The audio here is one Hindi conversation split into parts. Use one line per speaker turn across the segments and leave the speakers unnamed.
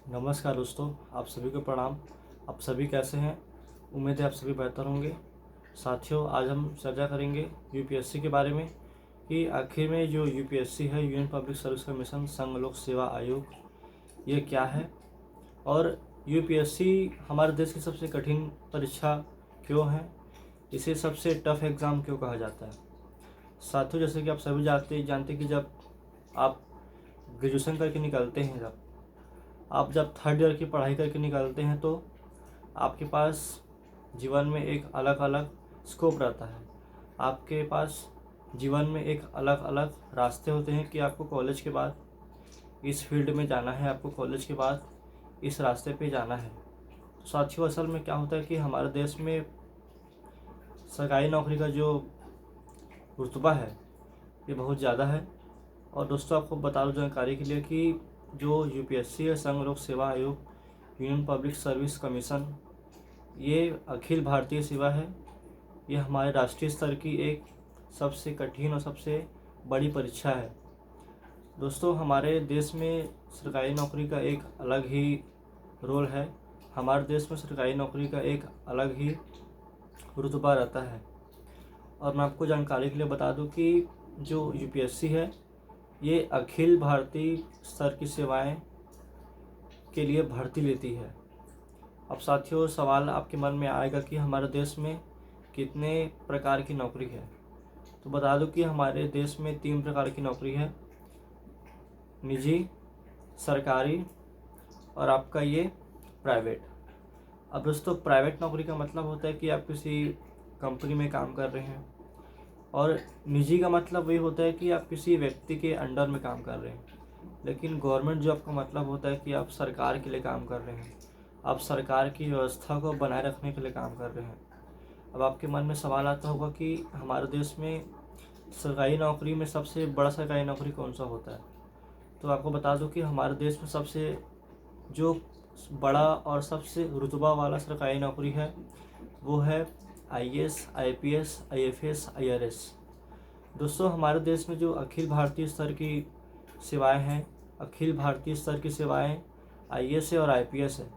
नमस्कार दोस्तों, आप सभी को प्रणाम। आप सभी कैसे हैं? उम्मीद है आप सभी बेहतर होंगे। साथियों, आज हम चर्चा करेंगे यूपीएससी के बारे में कि आखिर में जो यूपीएससी है, यूनियन पब्लिक सर्विस कमीशन संघ लोक सेवा आयोग, ये क्या है और यूपीएससी हमारे देश की सबसे कठिन परीक्षा क्यों है, इसे सबसे टफ एग्ज़ाम क्यों कहा जाता है। साथियों, जैसे कि आप सभी जानते कि जब आप ग्रेजुएशन करके निकलते हैं, जब थर्ड ईयर की पढ़ाई करके निकलते हैं तो आपके पास जीवन में एक अलग अलग स्कोप रहता है। आपके पास जीवन में एक अलग अलग रास्ते होते हैं कि आपको कॉलेज के बाद इस फील्ड में जाना है, आपको कॉलेज के बाद इस रास्ते पे जाना है। तो साथियों, असल में क्या होता है कि हमारे देश में सरकारी नौकरी का जो रुतबा है ये बहुत ज़्यादा है। और दोस्तों, आपको बता दूं जानकारी के लिए कि जो यूपीएससी है, संघ लोक सेवा आयोग, यूनियन पब्लिक सर्विस कमीशन, ये अखिल भारतीय सेवा है। ये हमारे राष्ट्रीय स्तर की एक सबसे कठिन और सबसे बड़ी परीक्षा है। दोस्तों, हमारे देश में सरकारी नौकरी का एक अलग ही रोल है। हमारे देश में सरकारी नौकरी का एक अलग ही रुतबा रहता है। और मैं आपको जानकारी के लिए बता दूं कि जो यूपीएससी है ये अखिल भारतीय स्तर की सेवाएं के लिए भर्ती लेती है। अब साथियों, सवाल आपके मन में आएगा कि हमारे देश में कितने प्रकार की नौकरी है। तो बता दूं कि हमारे देश में 3 प्रकार की नौकरी है: निजी, सरकारी और आपका ये प्राइवेट। अब दोस्तों, प्राइवेट नौकरी का मतलब होता है कि आप किसी कंपनी में काम कर रहे हैं, और निजी का मतलब वही होता है कि आप किसी व्यक्ति के अंडर में काम कर रहे हैं। लेकिन गवर्नमेंट जॉब का मतलब होता है कि आप सरकार के लिए काम कर रहे हैं, आप सरकार की व्यवस्था को बनाए रखने के लिए काम कर रहे हैं। अब आपके मन में सवाल आता होगा कि हमारे देश में सरकारी नौकरी में सबसे बड़ा सरकारी नौकरी कौन सा होता है। तो आपको बता दूं कि हमारे देश में सबसे जो बड़ा और सबसे रुतबा वाला सरकारी नौकरी है वो है आईएएस, आईपीएस, आईएफएस, आईआरएस। दोस्तों, हमारे देश में जो अखिल भारतीय स्तर की सेवाएं हैं, अखिल भारतीय स्तर की सेवाएं आईएएस है और आईपीएस है।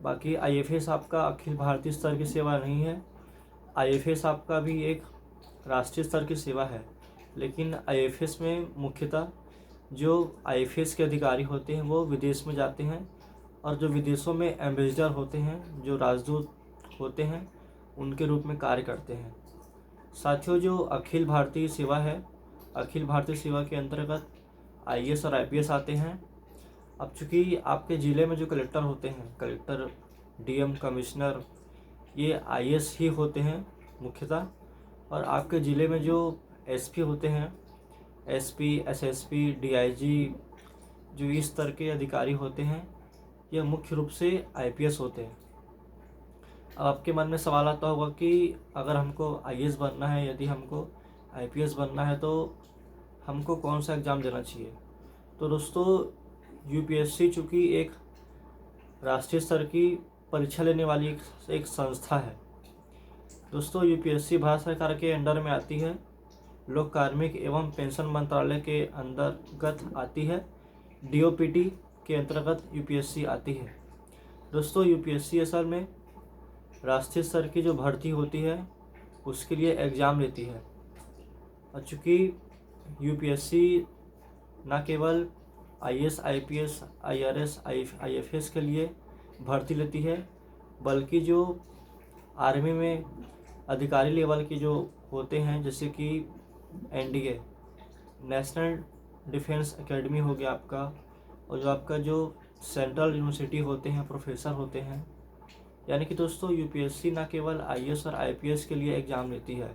बाकी आईएफएस आपका अखिल भारतीय स्तर की सेवा नहीं है। आईएफएस आपका भी एक राष्ट्रीय स्तर की सेवा है, लेकिन आईएफएस में मुख्यतः जो आईएफएस के अधिकारी होते हैं वो विदेश में जाते हैं, और जो विदेशों में एम्बेसडर होते हैं, जो राजदूत होते हैं, उनके रूप में कार्य करते हैं। साथियों, जो अखिल भारतीय सेवा है, अखिल भारतीय सेवा के अंतर्गत आईएएस और आईपीएस आते हैं। अब चूँकि आपके ज़िले में जो कलेक्टर होते हैं, कलेक्टर, डीएम, कमिश्नर, ये आईएएस ही होते हैं मुख्यतः। और आपके ज़िले में जो एसपी होते हैं, एसपी, एसएसपी, डीआईजी, जो इस स्तर के अधिकारी होते हैं, यह मुख्य रूप से आईपीएस होते हैं। अब आपके मन में सवाल आता होगा कि अगर हमको आईएएस बनना है, यदि हमको आईपीएस बनना है, तो हमको कौन सा एग्ज़ाम देना चाहिए। तो दोस्तों, यूपीएससी चूँकि एक राष्ट्रीय स्तर की परीक्षा लेने वाली एक संस्था है। दोस्तों, यूपीएससी भारत सरकार के अंडर में आती है, लोक कार्मिक एवं पेंशन मंत्रालय के अंतर्गत आती है, डीओपीटी के अंतर्गत यूपीएससी आती है। दोस्तों, यूपीएससी असल में राष्ट्रीय स्तर की जो भर्ती होती है उसके लिए एग्ज़ाम लेती है। और चूँकि यूपीएससी न केवल आईएएस, आईपीएस, आईआरएस, आईएफएस के लिए भर्ती लेती है, बल्कि जो आर्मी में अधिकारी लेवल के जो होते हैं, जैसे कि एनडीए, नेशनल डिफेंस एकेडमी हो गया आपका, और जो आपका जो सेंट्रल यूनिवर्सिटी होते हैं, प्रोफेसर होते हैं। यानी कि दोस्तों, यूपीएससी न केवल आईएएस और आईपीएस के लिए एग्ज़ाम लेती है,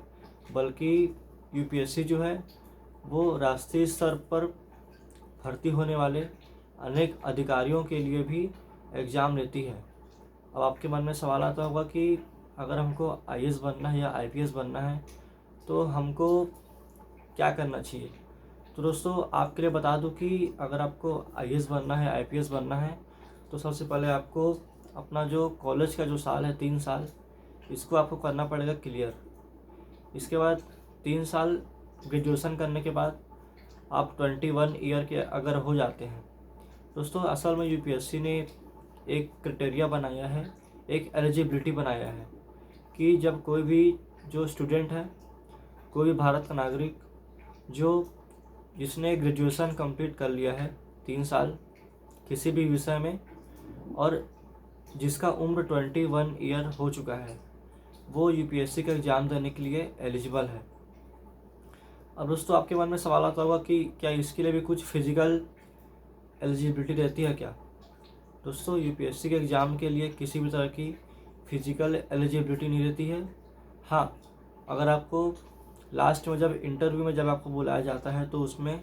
बल्कि यूपीएससी जो है वो राष्ट्रीय स्तर पर भर्ती होने वाले अनेक अधिकारियों के लिए भी एग्ज़ाम लेती है। अब आपके मन में सवाल आता होगा कि अगर हमको आईएएस बनना है या आईपीएस बनना है तो हमको क्या करना चाहिए। तो दोस्तों, आपके लिए बता दूं कि अगर आपको आईएएस बनना है, आईपीएस बनना है, तो सबसे पहले आपको अपना जो कॉलेज का जो साल है, 3 साल, इसको आपको करना पड़ेगा क्लियर। इसके बाद 3 साल ग्रेजुएशन करने के बाद आप 21 ईयर के अगर हो जाते हैं दोस्तों असल में यूपीएससी ने एक क्राइटेरिया बनाया है, एक एलिजिबिलिटी बनाया है कि जब कोई भी जो स्टूडेंट है, कोई भी भारत का नागरिक जो जिसने ग्रेजुएशन कंप्लीट कर लिया है 3 साल किसी भी विषय में और जिसका उम्र 21 ईयर हो चुका है, वो यूपीएससी का एग्ज़ाम देने के लिए एलिजिबल है। अब दोस्तों आपके मन में सवाल आता होगा कि क्या इसके लिए भी कुछ फिजिकल एलिजिबिलिटी रहती है क्या? दोस्तों यूपीएससी के एग्ज़ाम के लिए किसी भी तरह की फिजिकल एलिजिबिलिटी नहीं रहती है। हाँ, अगर आपको लास्ट में जब इंटरव्यू में जब आपको बुलाया जाता है तो उसमें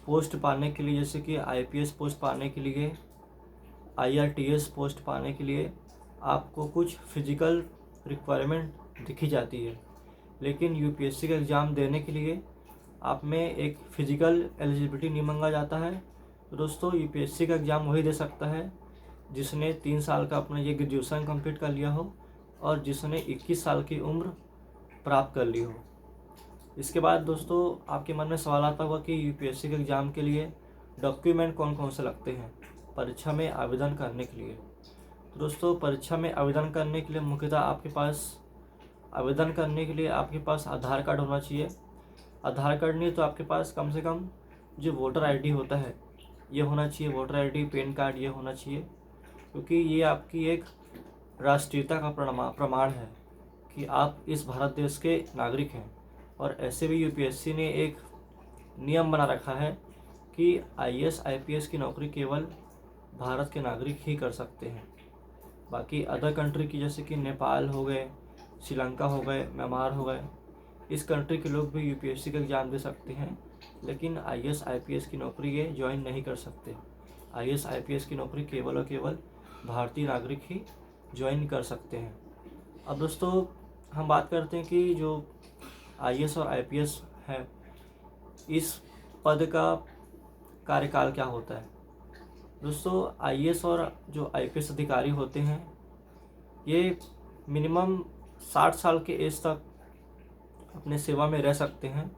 पोस्ट पाने के लिए, जैसे कि आईपीएस पोस्ट पाने के लिए, आईआरटीएस पोस्ट पाने के लिए आपको कुछ फिजिकल रिक्वायरमेंट दिखी जाती है, लेकिन यूपीएससी का एग्ज़ाम देने के लिए आप में एक फ़िज़िकल एलिजिबिलिटी नहीं मांगा जाता है। तो दोस्तों यूपीएससी का एग्ज़ाम वही दे सकता है जिसने 3 साल का अपना ये ग्रेजुएशन कंप्लीट कर लिया हो और जिसने 21 साल की उम्र प्राप्त कर ली हो। इसके बाद दोस्तों आपके मन में सवाल आता होगा कि यूपीएससी के एग्ज़ाम के लिए डॉक्यूमेंट कौन कौन से लगते हैं परीक्षा में आवेदन करने के लिए। तो दोस्तों परीक्षा में आवेदन करने के लिए मुख्यतः आपके पास आधार कार्ड होना चाहिए। आधार कार्ड नहीं तो आपके पास कम से कम जो वोटर आईडी होता है ये होना चाहिए, वोटर आईडी, पैन कार्ड ये होना चाहिए, क्योंकि ये आपकी एक राष्ट्रीयता का प्रमाण है कि आप इस भारत देश के नागरिक हैं। और ऐसे भी यूपीएससी ने एक नियम बना रखा है कि आईएएस आईपीएस की नौकरी केवल भारत के नागरिक ही कर सकते हैं। बाकी अदर कंट्री की जैसे कि नेपाल हो गए, श्रीलंका हो गए, म्यांमार हो गए, इस कंट्री के लोग भी यूपीएससी का एग्ज़ाम दे सकते हैं, लेकिन आईएएस आईपीएस की नौकरी ये ज्वाइन नहीं कर सकते। आईएएस आईपीएस की नौकरी केवल और केवल भारतीय नागरिक ही ज्वाइन कर सकते हैं। अब दोस्तों हम बात करते हैं कि जो आईएएस और आईपीएस है, इस पद का कार्यकाल क्या होता है। दोस्तों आईएएस और जो आईपीएस अधिकारी होते हैं ये मिनिमम 60 साल के एज तक अपने सेवा में रह सकते हैं।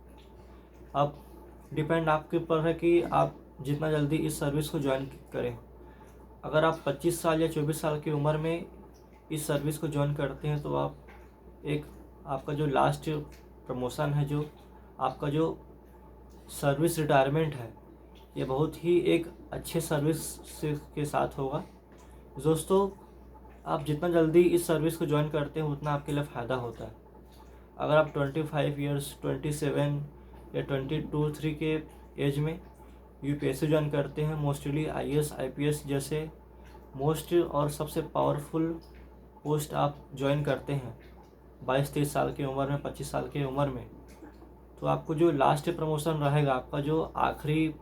अब डिपेंड आपके ऊपर है कि आप जितना जल्दी इस सर्विस को ज्वाइन करें। अगर आप 25 साल या 24 साल की उम्र में इस सर्विस को ज्वाइन करते हैं तो आपका जो लास्ट प्रमोशन है, जो आपका जो सर्विस रिटायरमेंट है, ये बहुत ही एक अच्छे सर्विस के साथ होगा। दोस्तों आप जितना जल्दी इस सर्विस को ज्वाइन करते हैं उतना आपके लिए फ़ायदा होता है। अगर आप 25 ईयर्स, 27 या 22-23 के एज में यूपीएससी ज्वाइन करते हैं, मोस्टली आईएएस आईपीएस जैसे मोस्ट और सबसे पावरफुल पोस्ट आप ज्वाइन करते हैं 22-23 साल की उम्र में, 25 साल की उम्र में, तो आपको जो लास्ट प्रमोशन रहेगा, आपका जो आखिरी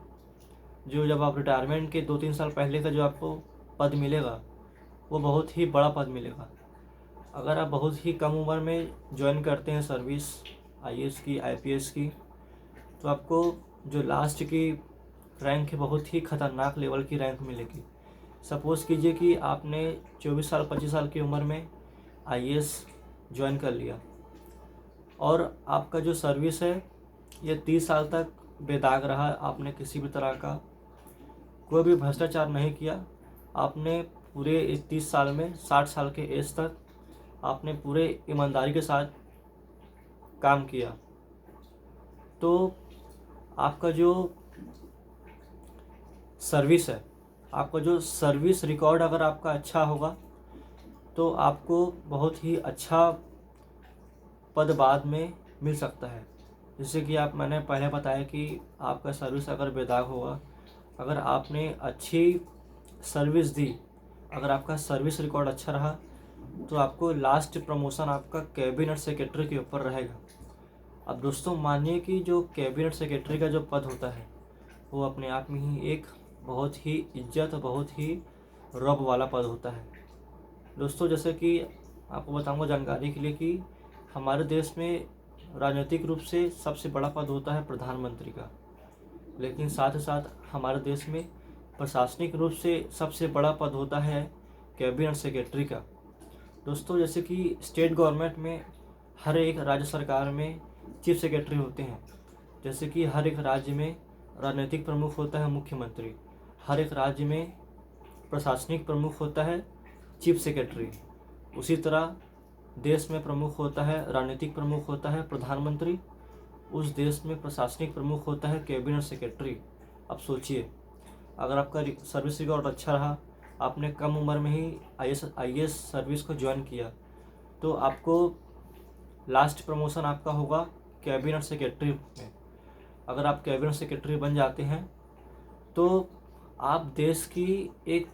जब आप रिटायरमेंट के 2-3 साल पहले का जो आपको पद मिलेगा वो बहुत ही बड़ा पद मिलेगा। अगर आप बहुत ही कम उम्र में ज्वाइन करते हैं सर्विस आईएएस की, आईपीएस की, तो आपको जो लास्ट की रैंक है बहुत ही ख़तरनाक लेवल की रैंक मिलेगी। सपोज़ कीजिए कि आपने 24 साल 25 साल की उम्र में आईएएस ज्वाइन कर लिया और आपका जो सर्विस है ये 30 साल तक बेदाग रहा, आपने किसी भी तरह का कोई भी भ्रष्टाचार नहीं किया, आपने पूरे इस 30 साल में 60 साल के एज तक आपने पूरे ईमानदारी के साथ काम किया, तो आपका जो सर्विस है, आपका जो सर्विस रिकॉर्ड अगर आपका अच्छा होगा तो आपको बहुत ही अच्छा पद बाद में मिल सकता है। जैसे कि मैंने पहले बताया कि आपका सर्विस अगर बेदाग होगा, अगर आपने अच्छी सर्विस दी, अगर आपका सर्विस रिकॉर्ड अच्छा रहा तो आपको लास्ट प्रमोशन आपका कैबिनेट सेक्रेटरी के ऊपर रहेगा। अब दोस्तों मानिए कि जो कैबिनेट सेक्रेटरी का जो पद होता है वो अपने आप में ही एक बहुत ही इज्जत, बहुत ही रौब वाला पद होता है। दोस्तों जैसे कि आपको बताऊंगा जानकारी के लिए कि हमारे देश में राजनीतिक रूप से सबसे बड़ा पद होता है प्रधानमंत्री का, लेकिन साथ ही साथ हमारे देश में प्रशासनिक रूप से सबसे बड़ा पद होता है कैबिनेट सेक्रेटरी का। दोस्तों जैसे कि स्टेट गवर्नमेंट में हर एक राज्य सरकार में चीफ सेक्रेटरी होते हैं, जैसे कि हर एक राज्य में राजनीतिक प्रमुख होता है मुख्यमंत्री, हर एक राज्य में प्रशासनिक प्रमुख होता है चीफ सेक्रेटरी। उसी तरह देश में प्रमुख होता है, राजनीतिक प्रमुख होता है प्रधानमंत्री। उस देश में प्रशासनिक प्रमुख होता है कैबिनेट सेक्रेटरी। अब सोचिए, अगर आपका सर्विस रिकॉर्ड अच्छा रहा, आपने कम उम्र में ही आईएएस सर्विस को ज्वाइन किया, तो आपको लास्ट प्रमोशन आपका होगा कैबिनेट सेक्रेटरी में। अगर आप कैबिनेट सेक्रेटरी बन जाते हैं तो आप देश की एक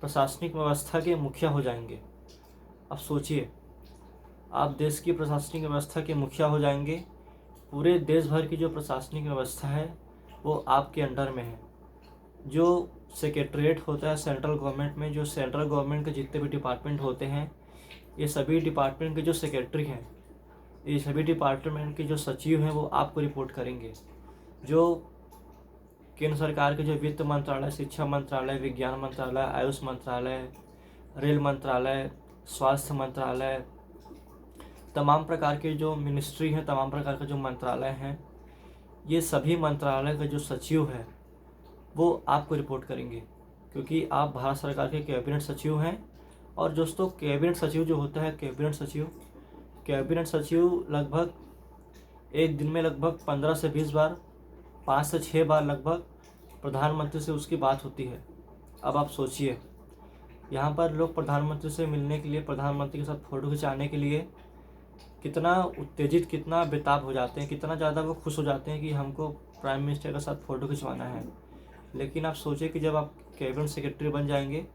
प्रशासनिक व्यवस्था के मुखिया हो जाएंगे। अब सोचिए, आप देश की प्रशासनिक व्यवस्था के मुखिया हो जाएंगे। पूरे देश भर की जो प्रशासनिक व्यवस्था है वो आपके अंडर में है। जो सेक्रेटरीट होता है सेंट्रल गवर्नमेंट में, जो सेंट्रल गवर्नमेंट के जितने भी डिपार्टमेंट होते हैं, ये सभी डिपार्टमेंट के जो सेक्रेटरी हैं, ये सभी डिपार्टमेंट के जो सचिव हैं वो आपको रिपोर्ट करेंगे। जो केंद्र सरकार के जो वित्त मंत्रालय, शिक्षा मंत्रालय, विज्ञान मंत्रालय, आयुष मंत्रालय, रेल मंत्रालय, स्वास्थ्य मंत्रालय, तमाम प्रकार के जो मिनिस्ट्री हैं, तमाम प्रकार के जो मंत्रालय हैं, ये सभी मंत्रालय के जो सचिव हैं वो आपको रिपोर्ट करेंगे, क्योंकि आप भारत सरकार के कैबिनेट सचिव हैं। और दोस्तों, कैबिनेट सचिव जो होता है, कैबिनेट सचिव लगभग एक दिन में लगभग 15 से 20 बार, 5 से 6 बार लगभग प्रधानमंत्री से उसकी बात होती है। अब आप सोचिए, यहाँ पर लोग प्रधानमंत्री से मिलने के लिए, प्रधानमंत्री के साथ फ़ोटो खिंचाने के लिए कितना उत्तेजित, कितना बेताब हो जाते हैं, कितना ज़्यादा वो खुश हो जाते हैं कि हमको प्राइम मिनिस्टर के साथ फ़ोटो खिंचवाना है। लेकिन आप सोचिए कि जब आप कैबिनेट सेक्रेटरी बन जाएंगे,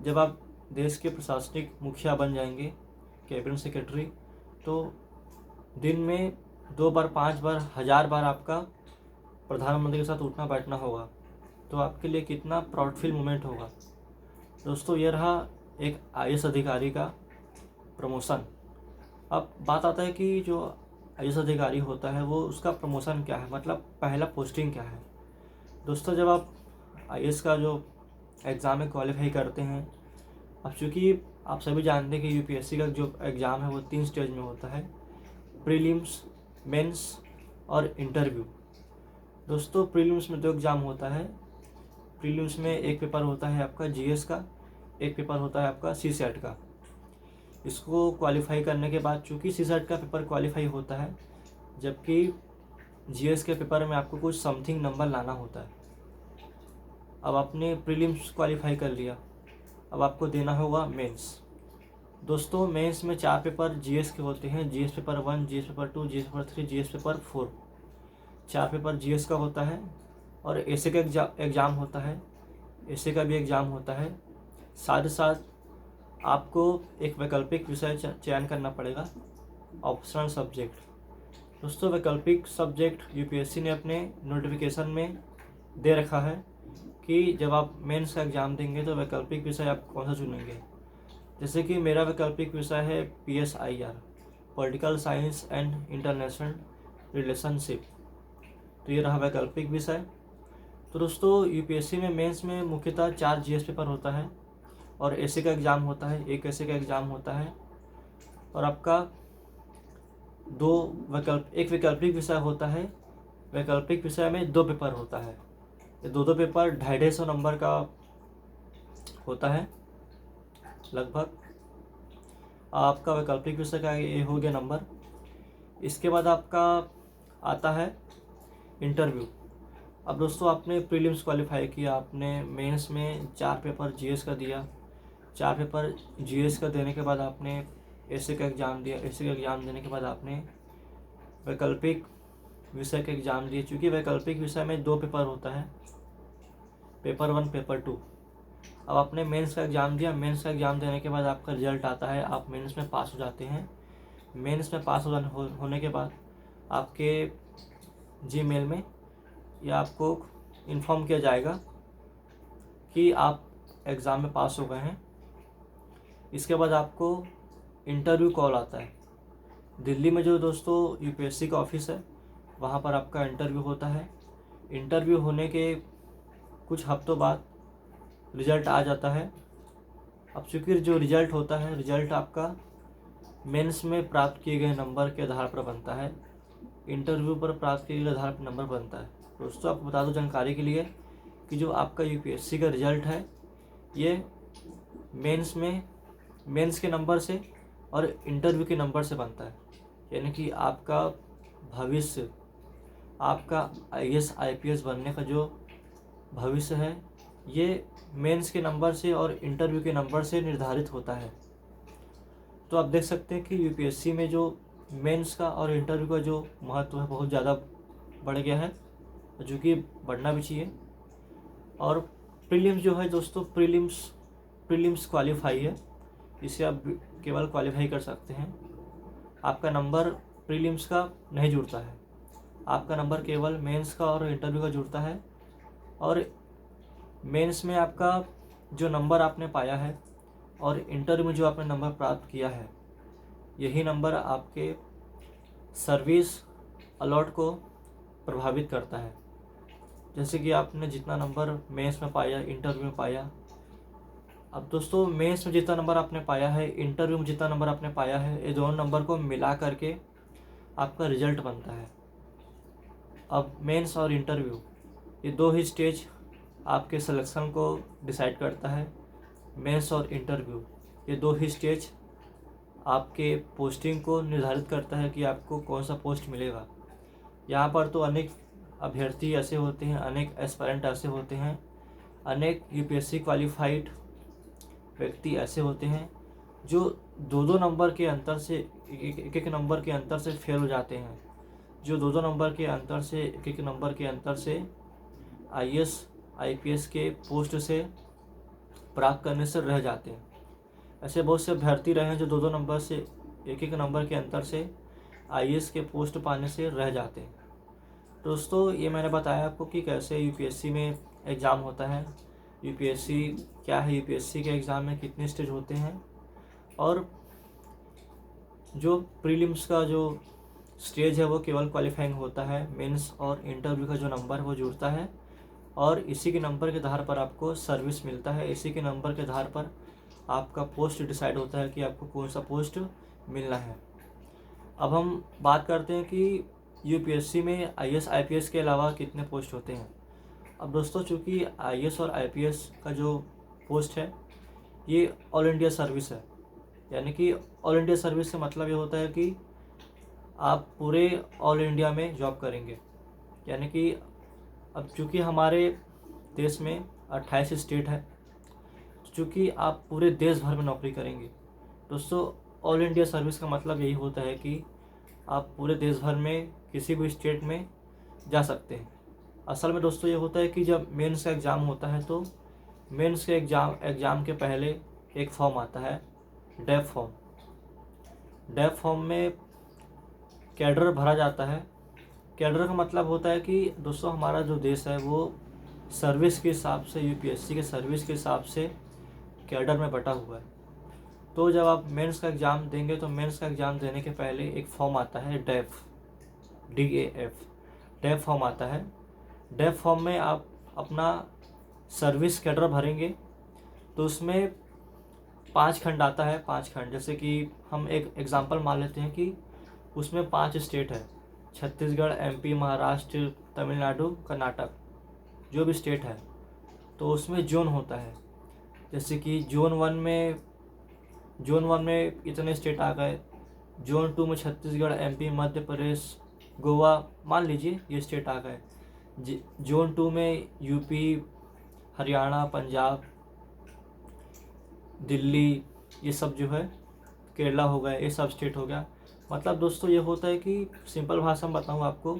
जब आप देश के प्रशासनिक मुखिया बन जाएंगे, कैबिनेट सेक्रेटरी, तो दिन में 2 बार, 5 बार, 1000 बार आपका प्रधानमंत्री के साथ उठना बैठना होगा। तो आपके लिए कितना प्राउडफुल मोमेंट होगा। दोस्तों, ये रहा एक आईएएस अधिकारी का प्रमोशन। अब बात आता है कि जो आईएएस अधिकारी होता है वो उसका प्रमोशन क्या है, मतलब पहला पोस्टिंग क्या है। दोस्तों, जब आप आईएएस का जो एग्ज़ाम में क्वालिफाई करते हैं, अब चूँकि आप सभी जानते हैं कि यूपीएससी का जो एग्ज़ाम है वो 3 स्टेज में होता है, प्रीलिम्स, मेंस और इंटरव्यू। दोस्तों, प्रीलिम्स में 2 एग्ज़ाम होता है। प्रीलिम्स में एक पेपर होता है आपका जीएस का, एक पेपर होता है आपका सीसेट का। इसको क्वालिफाई करने के बाद, चूँकि सीसेट का पेपर क्वालिफाई होता है, जबकि जीएस के पेपर में आपको कुछ समथिंग नंबर लाना होता है। अब आपने प्रीलिम्स क्वालिफाई कर लिया, अब आपको देना होगा मेंस। दोस्तों, मेंस में 4 पेपर जीएस के होते हैं, GS paper 1, GS paper 2, GS paper 3, GS paper 4। 4 paper GS का होता है और एसए का एग्ज़ाम होता है, एसए का भी एग्ज़ाम होता है। साथ ही साथ आपको एक वैकल्पिक विषय चयन करना पड़ेगा, ऑप्शनल सब्जेक्ट। दोस्तों, वैकल्पिक सब्जेक्ट यूपीएससी ने अपने नोटिफिकेशन में दे रखा है कि जब आप मेंस का एग्ज़ाम देंगे तो वैकल्पिक विषय आप कौन सा चुनेंगे। जैसे कि मेरा वैकल्पिक विषय है PSIR, political science and international relationship. तो ये रहा वैकल्पिक विषय। तो दोस्तों, यूपीएससी में मेंस में मुख्यतः 4 जीएस पेपर होता है और एसए का एग्ज़ाम होता है, एक एसए का एग्ज़ाम होता है, और आपका एक वैकल्पिक विषय होता है। वैकल्पिक विषय में 2 पेपर होता है। ये 2 पेपर 250 नंबर का होता है लगभग। आपका वैकल्पिक विषय का ये हो गया नंबर। इसके बाद आपका आता है इंटरव्यू। अब दोस्तों, आपने प्रीलिम्स क्वालिफाई किया, आपने मेंस में 4 पेपर जीएस का दिया, 4 पेपर जीएस का देने के बाद आपने एसए का एग्ज़ाम दिया, एसए का एग्ज़ाम देने के बाद आपने वैकल्पिक विषय का एग्ज़ाम दिए। चूँकि वैकल्पिक विषय में 2 पेपर होता है, पेपर 1, पेपर 2। अब आपने मेंस का एग्ज़ाम दिया, मेंस का एग्ज़ाम देने के बाद आपका रिजल्ट आता है, आप मेंस में पास हो जाते हैं। मेंस में पास होने के बाद आपके जीमेल में या आपको इन्फॉर्म किया जाएगा कि आप एग्ज़ाम में पास हो गए हैं। इसके बाद आपको इंटरव्यू कॉल आता है। दिल्ली में जो दोस्तों यूपीएससी का ऑफिस है, वहाँ पर आपका इंटरव्यू होता है। इंटरव्यू होने के कुछ हफ्तों बाद रिज़ल्ट आ जाता है। अब चूँकि जो रिज़ल्ट होता है, रिज़ल्ट आपका मेंस में प्राप्त किए गए नंबर के आधार पर बनता है, इंटरव्यू पर प्राप्त किए गए आधार पर नंबर बनता है। दोस्तों, आपको बता दूं जानकारी के लिए कि जो आपका यूपीएससी का रिजल्ट है ये मेंस के नंबर से और इंटरव्यू के नंबर से बनता है। यानी कि आपका भविष्य, आपका आईएएस आईपीएस बनने का जो भविष्य है ये मेंस के नंबर से और इंटरव्यू के नंबर से निर्धारित होता है। तो आप देख सकते हैं कि यूपीएससी में जो मेंस का और इंटरव्यू का जो महत्व है बहुत ज़्यादा बढ़ गया है, जो कि बढ़ना भी चाहिए। और प्रीलिम्स जो है दोस्तों, प्रीलिम्स क्वालिफाई है, इसे आप केवल क्वालिफाई कर सकते हैं। आपका नंबर प्रीलिम्स का नहीं जुड़ता है, आपका नंबर केवल मेंस का और इंटरव्यू का जुड़ता है। और मेंस में आपका जो नंबर आपने पाया है और इंटरव्यू में जो आपने नंबर प्राप्त किया है, यही नंबर आपके सर्विस अलॉट को प्रभावित करता है। जैसे कि आपने जितना नंबर मेंस में पाया, इंटरव्यू में पाया, अब दोस्तों मेंस में जितना नंबर आपने पाया है, इंटरव्यू में जितना नंबर आपने पाया है, ये दोनों नंबर को मिला करके आपका रिजल्ट बनता है। अब मेंस और इंटरव्यू ये दो ही स्टेज आपके सिलेक्शन को डिसाइड करता है। मेंस और इंटरव्यू ये दो ही स्टेज आपके पोस्टिंग को निर्धारित करता है कि आपको कौन सा पोस्ट मिलेगा। यहाँ पर तो अनेक अभ्यर्थी ऐसे होते हैं, अनेक एस्पायरेंट ऐसे होते हैं, अनेक यूपीएससी क्वालिफाइड व्यक्ति ऐसे होते हैं जो दो नंबर के अंतर से, एक नंबर के अंतर से फेल हो जाते हैं, जो दो नंबर के अंतर से, एक नंबर के अंतर से आईएएस आईपीएस के पोस्ट से प्राप्त करने से रह जाते हैं। ऐसे बहुत से अभ्यर्थी रहे हैं जो दो नंबर से, एक नंबर के अंतर से आईएएस के पोस्ट पाने से रह जाते हैं। दोस्तों ये मैंने बताया आपको कि कैसे यूपीएससी में एग्ज़ाम होता है, यूपीएससी क्या है, यूपीएससी के एग्ज़ाम में कितने स्टेज होते हैं, और जो प्रीलिम्स का जो स्टेज है वो केवल क्वालिफाइंग होता है। मेंस और इंटरव्यू का जो नंबर वो जुड़ता है और इसी के नंबर के आधार पर आपको सर्विस मिलता है। इसी के नंबर के आधार पर आपका पोस्ट डिसाइड होता है कि आपको कौन सा पोस्ट मिलना है। अब हम बात करते हैं कि यूपीएससी में आईएएस आईपीएस के अलावा कितने पोस्ट होते हैं। अब दोस्तों चूँकि आईएएस और आईपीएस का जो पोस्ट है ये ऑल इंडिया सर्विस है, यानी कि ऑल इंडिया सर्विस से मतलब ये होता है कि आप पूरे ऑल इंडिया में जॉब करेंगे। यानी कि अब चूँकि हमारे देश में 28 स्टेट है, चूँकि आप पूरे देश भर में नौकरी करेंगे। दोस्तों ऑल इंडिया सर्विस का मतलब यही होता है कि आप पूरे देश भर में किसी भी स्टेट में जा सकते हैं। असल में दोस्तों ये होता है कि जब मेंस का एग्ज़ाम होता है तो मेंस के एग्ज़ाम के पहले एक फॉर्म आता है, डेफ फॉर्म। डेफ फॉर्म में कैडर भरा जाता है। कैडर का मतलब होता है कि दोस्तों हमारा जो देश है वो सर्विस के हिसाब से, यूपीएससी के सर्विस के हिसाब से कैडर में बटा हुआ है। तो जब आप मेंस का एग्ज़ाम देंगे तो मेंस का एग्ज़ाम देने के पहले एक फॉर्म आता है डेफ, DAF, डेफ फॉर्म आता है। डेफ फॉर्म में आप अपना सर्विस कैडर भरेंगे तो उसमें 5 खंड आता है, 5 खंड। जैसे कि हम एक एग्ज़ाम्पल मान लेते हैं कि उसमें 5 स्टेट है, छत्तीसगढ़, MP, महाराष्ट्र, तमिलनाडु, कर्नाटक, जो भी स्टेट है। तो उसमें जोन होता है, जैसे कि जोन वन में इतने स्टेट आ गए, जोन 2 में छत्तीसगढ़, MP, मध्य प्रदेश, गोवा, मान लीजिए ये स्टेट आ गए। जोन 2 में यूपी, हरियाणा, पंजाब, दिल्ली, ये सब जो है, केरला हो गए, ये सब स्टेट हो गया। मतलब दोस्तों ये होता है कि सिंपल भाषा में बताऊँ आपको,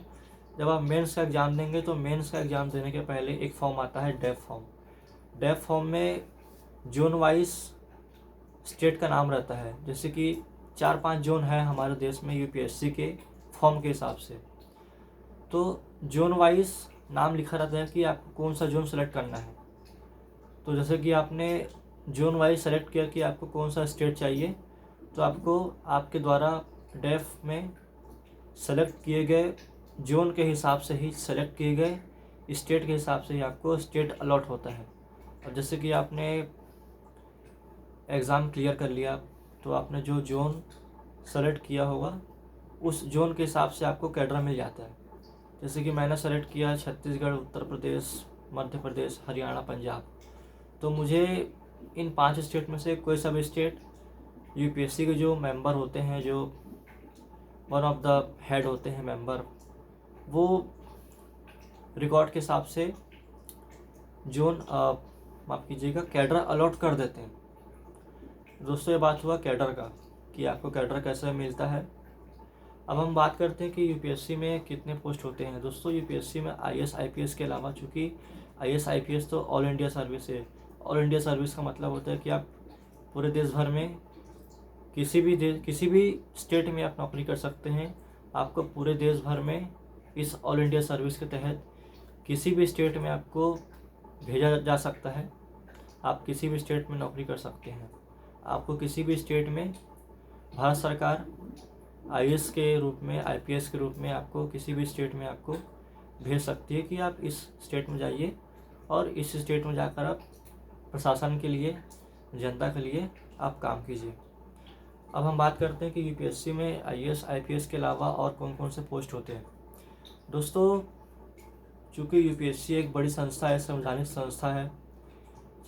जब आप मेंस का एग्ज़ाम देंगे तो मेंस का एग्ज़ाम देने के पहले एक फॉर्म आता है डेफ फॉर्म। डेफ फॉर्म में जोन वाइज स्टेट का नाम रहता है, जैसे कि 4-5 जोन है हमारे देश में यूपीएससी के फॉर्म के हिसाब से। तो जोन वाइज नाम लिखा रहता है कि आपको कौन सा जोन सेलेक्ट करना है। तो जैसे कि आपने जोन वाइज सेलेक्ट किया कि आपको कौन सा स्टेट चाहिए, तो आपको आपके द्वारा डेफ में सेलेक्ट किए गए जोन के हिसाब से ही, सेलेक्ट किए गए स्टेट के हिसाब से ही आपको स्टेट अलॉट होता है। और जैसे कि आपने एग्ज़ाम क्लियर कर लिया तो आपने जो जोन सेलेक्ट किया होगा उस जोन के हिसाब से आपको कैडर मिल जाता है। जैसे कि मैंने सेलेक्ट किया छत्तीसगढ़, उत्तर प्रदेश, मध्य प्रदेश, हरियाणा, पंजाब। तो मुझे इन 5 स्टेट में से कोई सा भी स्टेट यूपीएससी के जो मेंबर होते हैं, जो वन ऑफ द हेड होते हैं मेंबर, वो रिकॉर्ड के हिसाब से जोन माफ़ कीजिएगा कैडर अलॉट कर देते हैं। दोस्तों, ये बात हुआ कैडर का कि आपको कैडर कैसे मिलता है। अब हम बात करते हैं कि यूपीएससी में कितने पोस्ट होते हैं। दोस्तों, यूपीएससी में आईएएस आईपीएस के अलावा, चूँकि आईएएस आईपीएस तो ऑल इंडिया सर्विस है। ऑल इंडिया सर्विस का मतलब होता है कि आप पूरे देश भर में किसी भी स्टेट में आप नौकरी कर सकते हैं। आपको पूरे देश भर में इस ऑल इंडिया सर्विस के तहत किसी भी स्टेट में आपको भेजा जा सकता है। आप किसी भी स्टेट में नौकरी कर सकते हैं। आपको किसी भी स्टेट में भारत सरकार आईएएस के रूप में, आईपीएस के रूप में आपको किसी भी स्टेट में आपको भेज सकती है कि आप इस स्टेट में जाइए और इस स्टेट में जाकर आप प्रशासन के लिए, जनता के लिए आप काम कीजिए। अब हम बात करते हैं कि यूपीएससी में आईएएस आईपीएस के अलावा और कौन कौन से पोस्ट होते हैं। दोस्तों, चूँकि यूपीएससी एक बड़ी संस्था है, संवैधानिक संस्था है,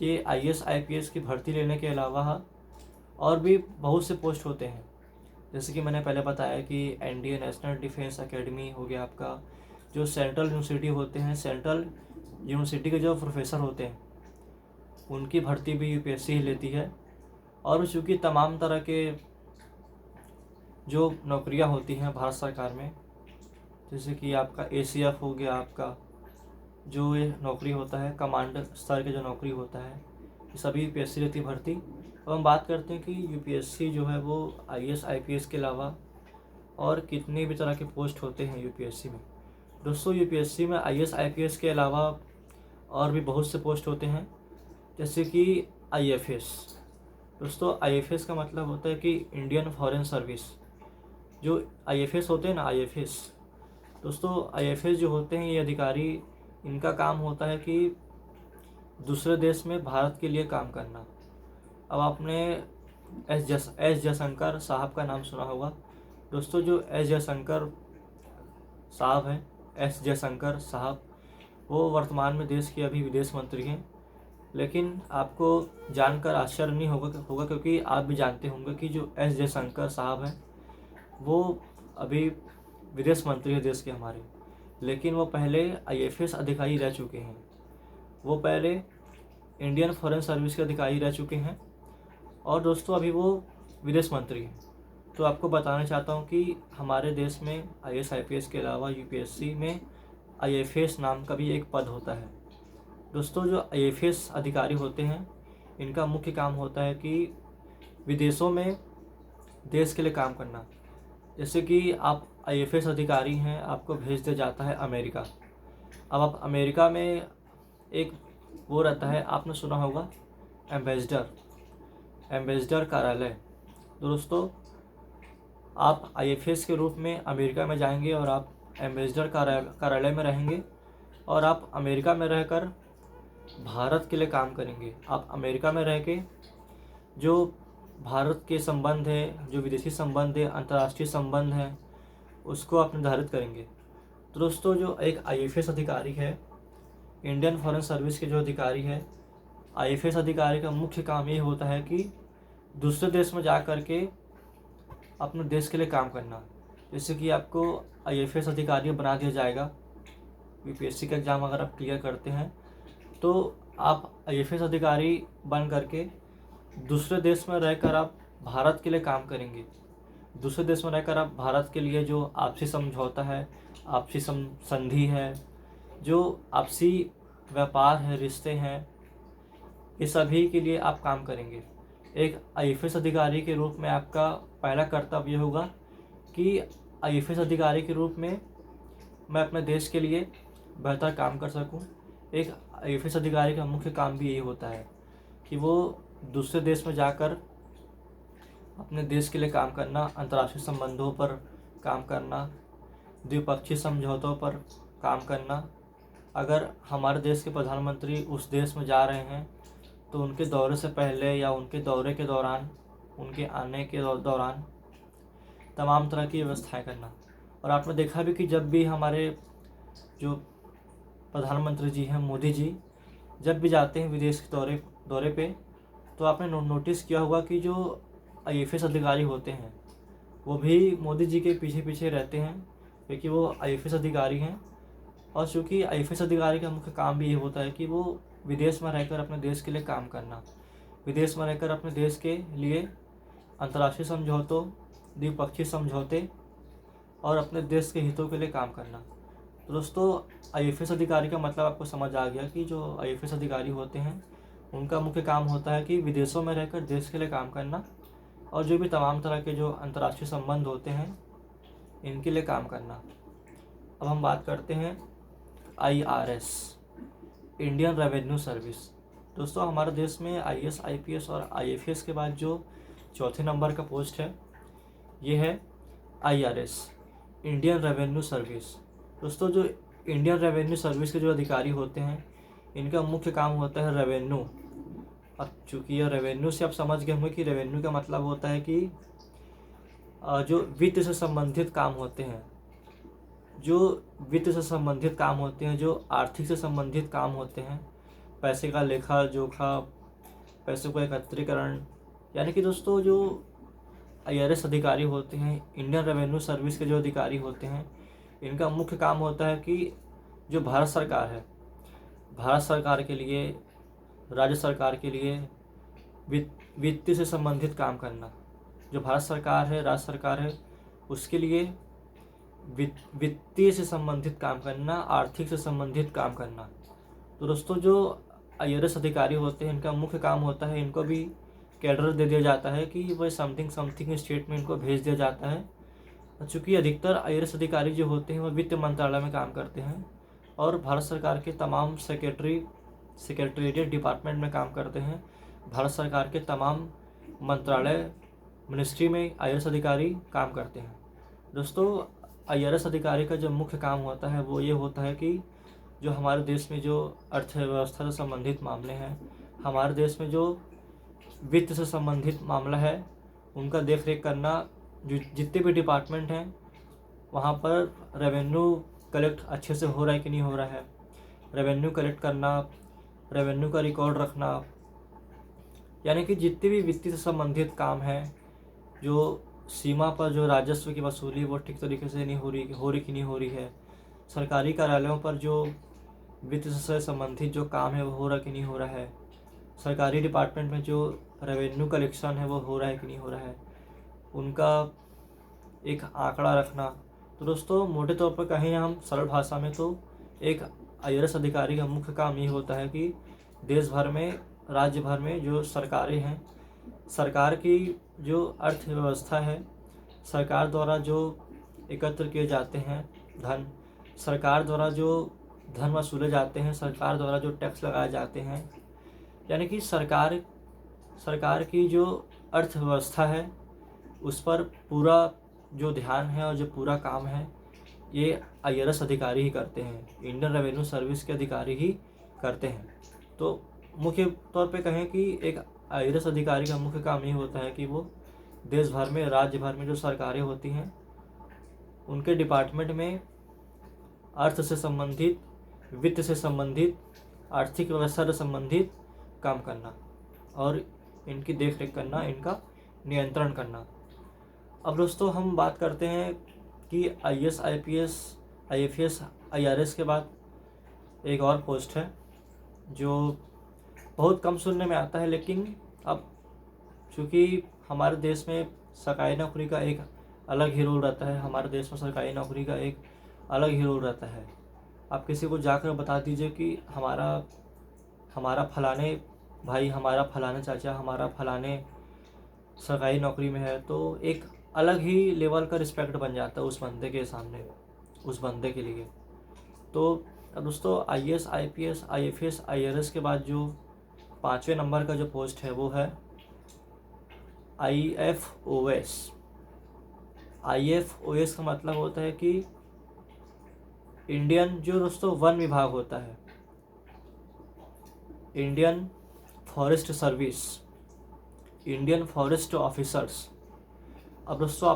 ये आईएएस आईपीएस की भर्ती लेने के अलावा और भी बहुत से पोस्ट होते हैं। जैसे कि मैंने पहले बताया कि एनडीए नेशनल डिफेंस एकेडमी हो गया आपका, जो सेंट्रल यूनिवर्सिटी होते हैं, सेंट्रल यूनिवर्सिटी के जो प्रोफेसर होते हैं उनकी भर्ती भी यूपीएससी ही लेती है। और चूँकि तमाम तरह के जो नौकरियां होती हैं भारत सरकार में, जैसे कि आपका एसीएफ हो गया, आपका जो ये नौकरी होता है कमांडर स्तर के जो नौकरी होता है, ये सभी यूपीएससी लेती भर्ती। अब हम बात करते हैं कि यूपीएससी जो है वो आईएएस आईपीएस के अलावा और कितने भी तरह के पोस्ट होते हैं यूपीएससी में। दोस्तों, यूपीएससी में आईएएस आईपीएस के अलावा और भी बहुत से पोस्ट होते हैं, जैसे कि आईएफएस। दोस्तों, आईएफएस का मतलब होता है कि इंडियन फॉरेन सर्विस। जो आईएफएस होते हैं ना, आईएफएस, दोस्तों आईएफएस जो होते हैं ये अधिकारी, इनका काम होता है कि दूसरे देश में भारत के लिए काम करना। अब आपने एस जयशंकर साहब का नाम सुना होगा। दोस्तों, जो एस जयशंकर साहब हैं, एस जयशंकर साहब, वो वर्तमान में देश के अभी विदेश मंत्री हैं। लेकिन आपको जानकर आश्चर्य नहीं होगा क्योंकि आप भी जानते होंगे कि जो एस जयशंकर साहब हैं वो अभी विदेश मंत्री है देश के हमारे, लेकिन वो पहले आईएफएस अधिकारी रह चुके हैं। वो पहले इंडियन फॉरेन सर्विस के अधिकारी रह चुके हैं और दोस्तों अभी वो विदेश मंत्री हैं। तो आपको बताना चाहता हूँ कि हमारे देश में आईएएस आईपीएस के अलावा यूपीएससी में आईएफएस नाम का भी एक पद होता है। दोस्तों, जो आईएफएस अधिकारी होते हैं इनका मुख्य काम होता है कि विदेशों में देश के लिए काम करना। जैसे कि आप आईएफएस अधिकारी हैं, आपको भेज दिया जाता है अमेरिका। अब आप अमेरिका में एक वो रहता है, आपने सुना होगा एम्बेसडर कार्यालय। दोस्तों, आप आईएफएस के रूप में अमेरिका में जाएंगे और आप एम्बेसडर कार्यालय में रहेंगे और आप अमेरिका में रहकर भारत के लिए काम करेंगे। आप अमेरिका में रह के जो भारत के संबंध है, जो विदेशी संबंध है, अंतर्राष्ट्रीय संबंध है, उसको आप निर्धारित करेंगे। तो दोस्तों, जो एक आईएफएस अधिकारी है, इंडियन फॉरेन सर्विस के जो अधिकारी है, आईएफएस अधिकारी का मुख्य काम ये होता है कि दूसरे देश में जा कर के अपने देश के लिए काम करना। जैसे कि आपको आईएफएस अधिकारी बना दिया जाएगा, यूपीएससी का एग्ज़ाम अगर आप क्लियर करते हैं तो आप आईएफएस अधिकारी बन करके दूसरे देश में रहकर आप भारत के लिए काम करेंगे। दूसरे देश में रहकर आप भारत के लिए जो आपसी समझौता है, आपसी संधि है, जो आपसी व्यापार है, रिश्ते हैं, ये सभी के लिए आप काम करेंगे। एक आईएफएस अधिकारी के रूप में आपका पहला कर्तव्य होगा कि आईएफएस अधिकारी के रूप में मैं अपने देश के लिए बेहतर काम कर सकूं। एक आईएफएस अधिकारी का मुख्य काम भी यही होता है कि वो दूसरे देश में जाकर अपने देश के लिए काम करना, अंतर्राष्ट्रीय संबंधों पर काम करना, द्विपक्षीय समझौतों पर काम करना। अगर हमारे देश के प्रधानमंत्री उस देश में जा रहे हैं तो उनके दौरे से पहले या उनके दौरे के दौरान, उनके आने के दौरान तमाम तरह की व्यवस्थाएं करना। और आपने देखा भी कि जब भी हमारे जो प्रधानमंत्री जी हैं मोदी जी, जब भी जाते हैं विदेश के दौरे पे, तो आपने नोटिस किया होगा कि जो IAS अधिकारी होते हैं वो भी मोदी जी के पीछे पीछे रहते हैं, क्योंकि वो IAS अधिकारी हैं। और चूँकि IAS अधिकारी का मुख्य काम भी ये होता है कि वो विदेश में रहकर अपने देश के लिए काम करना, विदेश में रहकर अपने देश के लिए अंतर्राष्ट्रीय समझौतों, द्विपक्षीय समझौते और अपने देश के हितों के लिए काम करना। तो दोस्तों, IAS अधिकारी का मतलब आपको समझ आ गया कि जो IAS अधिकारी होते हैं उनका मुख्य काम होता है कि विदेशों में रहकर देश के लिए काम करना और जो भी तमाम तरह के जो अंतर्राष्ट्रीय संबंध होते हैं इनके लिए काम करना। अब हम बात करते हैं IRS, इंडियन रेवेन्यू सर्विस। दोस्तों, हमारे देश में IAS, IPS और IFS के बाद जो चौथे नंबर का पोस्ट है ये है IRS, इंडियन रेवेन्यू सर्विस। दोस्तों, जो इंडियन रेवेन्यू सर्विस के जो अधिकारी होते हैं इनका मुख्य काम होता है रेवेन्यू। अब चूँकि यह रेवेन्यू से आप समझ गए होंगे कि रेवेन्यू का मतलब होता है कि जो वित्त से संबंधित काम होते हैं, जो वित्त से संबंधित काम होते हैं, जो आर्थिक से संबंधित काम होते हैं, पैसे का लेखा जोखा, पैसे को एकत्रीकरण, यानी कि दोस्तों जो IRS अधिकारी होते हैं, इंडियन रेवेन्यू सर्विस के जो अधिकारी होते हैं, इनका मुख्य काम होता है कि जो भारत सरकार है, भारत सरकार के लिए, राज्य सरकार के लिए वित्त से संबंधित काम करना। जो भारत सरकार है, राज्य सरकार है, उसके लिए वित्तीय से संबंधित काम करना, आर्थिक से संबंधित काम करना। तो दोस्तों, जो IRS अधिकारी होते हैं इनका मुख्य काम होता है, इनको भी कैडर दे दिया जाता है कि वह समथिंग स्टेट में इनको भेज दिया जाता है। चूँकि अधिकतर IRS अधिकारी जो होते हैं वह वित्त मंत्रालय में काम करते हैं और भारत सरकार के तमाम सेक्रेटरीट डिपार्टमेंट में काम करते हैं। भारत सरकार के तमाम मंत्रालय, मिनिस्ट्री में IRS अधिकारी काम करते हैं। दोस्तों, IRS अधिकारी का जो मुख्य काम होता है वो ये होता है कि जो हमारे देश में जो अर्थव्यवस्था से संबंधित मामले हैं, हमारे देश में जो वित्त से संबंधित मामला है उनका देख रेख करना। जो जितने भी डिपार्टमेंट हैं वहाँ पर रेवेन्यू कलेक्ट अच्छे से हो रहा है कि नहीं हो रहा है, रेवेन्यू कलेक्ट करना, रेवेन्यू का रिकॉर्ड रखना, यानी कि जितने भी वित्त से संबंधित काम है, जो सीमा पर जो राजस्व की वसूली वो ठीक तरीके से नहीं हो रही कि नहीं हो रही है, सरकारी कार्यालयों पर जो वित्त से संबंधित जो काम है वो हो रहा कि नहीं हो रहा है, सरकारी डिपार्टमेंट में जो रेवेन्यू कलेक्शन है वो हो रहा है कि नहीं हो रहा है, उनका एक आंकड़ा रखना। तो दोस्तों, मोटे तौर पर कहें हम सरल भाषा में तो एक IRS अधिकारी का मुख्य काम ये होता है कि देश भर में, राज्य भर में जो सरकारें हैं, सरकार की जो अर्थव्यवस्था है, सरकार द्वारा जो एकत्र किए जाते हैं धन, सरकार द्वारा जो धन वसूले जाते हैं, सरकार द्वारा जो टैक्स लगाए जाते हैं, यानी कि सरकार की जो अर्थव्यवस्था है उस पर पूरा जो ध्यान है और जो पूरा काम है ये IRS अधिकारी ही करते हैं, इंडियन रेवेन्यू सर्विस के अधिकारी ही करते हैं। तो मुख्य तौर पे कहें कि एक IRS अधिकारी का मुख्य काम ये होता है कि वो देश भर में, राज्य भर में जो सरकारें होती हैं उनके डिपार्टमेंट में अर्थ से संबंधित, वित्त से संबंधित, आर्थिक व्यवस्था से संबंधित काम करना और इनकी देख रेख करना, इनका नियंत्रण करना। अब दोस्तों, हम बात करते हैं कि IAS, IPS, IFS, IRS के बाद एक और पोस्ट है जो बहुत कम सुनने में आता है, लेकिन अब चूँकि हमारे देश में सरकारी नौकरी का एक अलग ही रोल रहता है, हमारे देश में सरकारी नौकरी का एक अलग ही रोल रहता है। आप किसी को जाकर बता दीजिए कि हमारा फलाने भाई, हमारा फलाने चाचा, हमारा फलाने सरकारी नौकरी में है, तो एक अलग ही लेवल का रिस्पेक्ट बन जाता है उस बंदे के सामने, उस बंदे के लिए। तो दोस्तों, IAS, IPS, IFS, IRS के बाद जो 5वें नंबर का जो पोस्ट है वो है IFOS। IFOS का मतलब होता है कि इंडियन, जो दोस्तों वन विभाग होता है, Indian forest service, Indian forest officers. अब दोस्तों,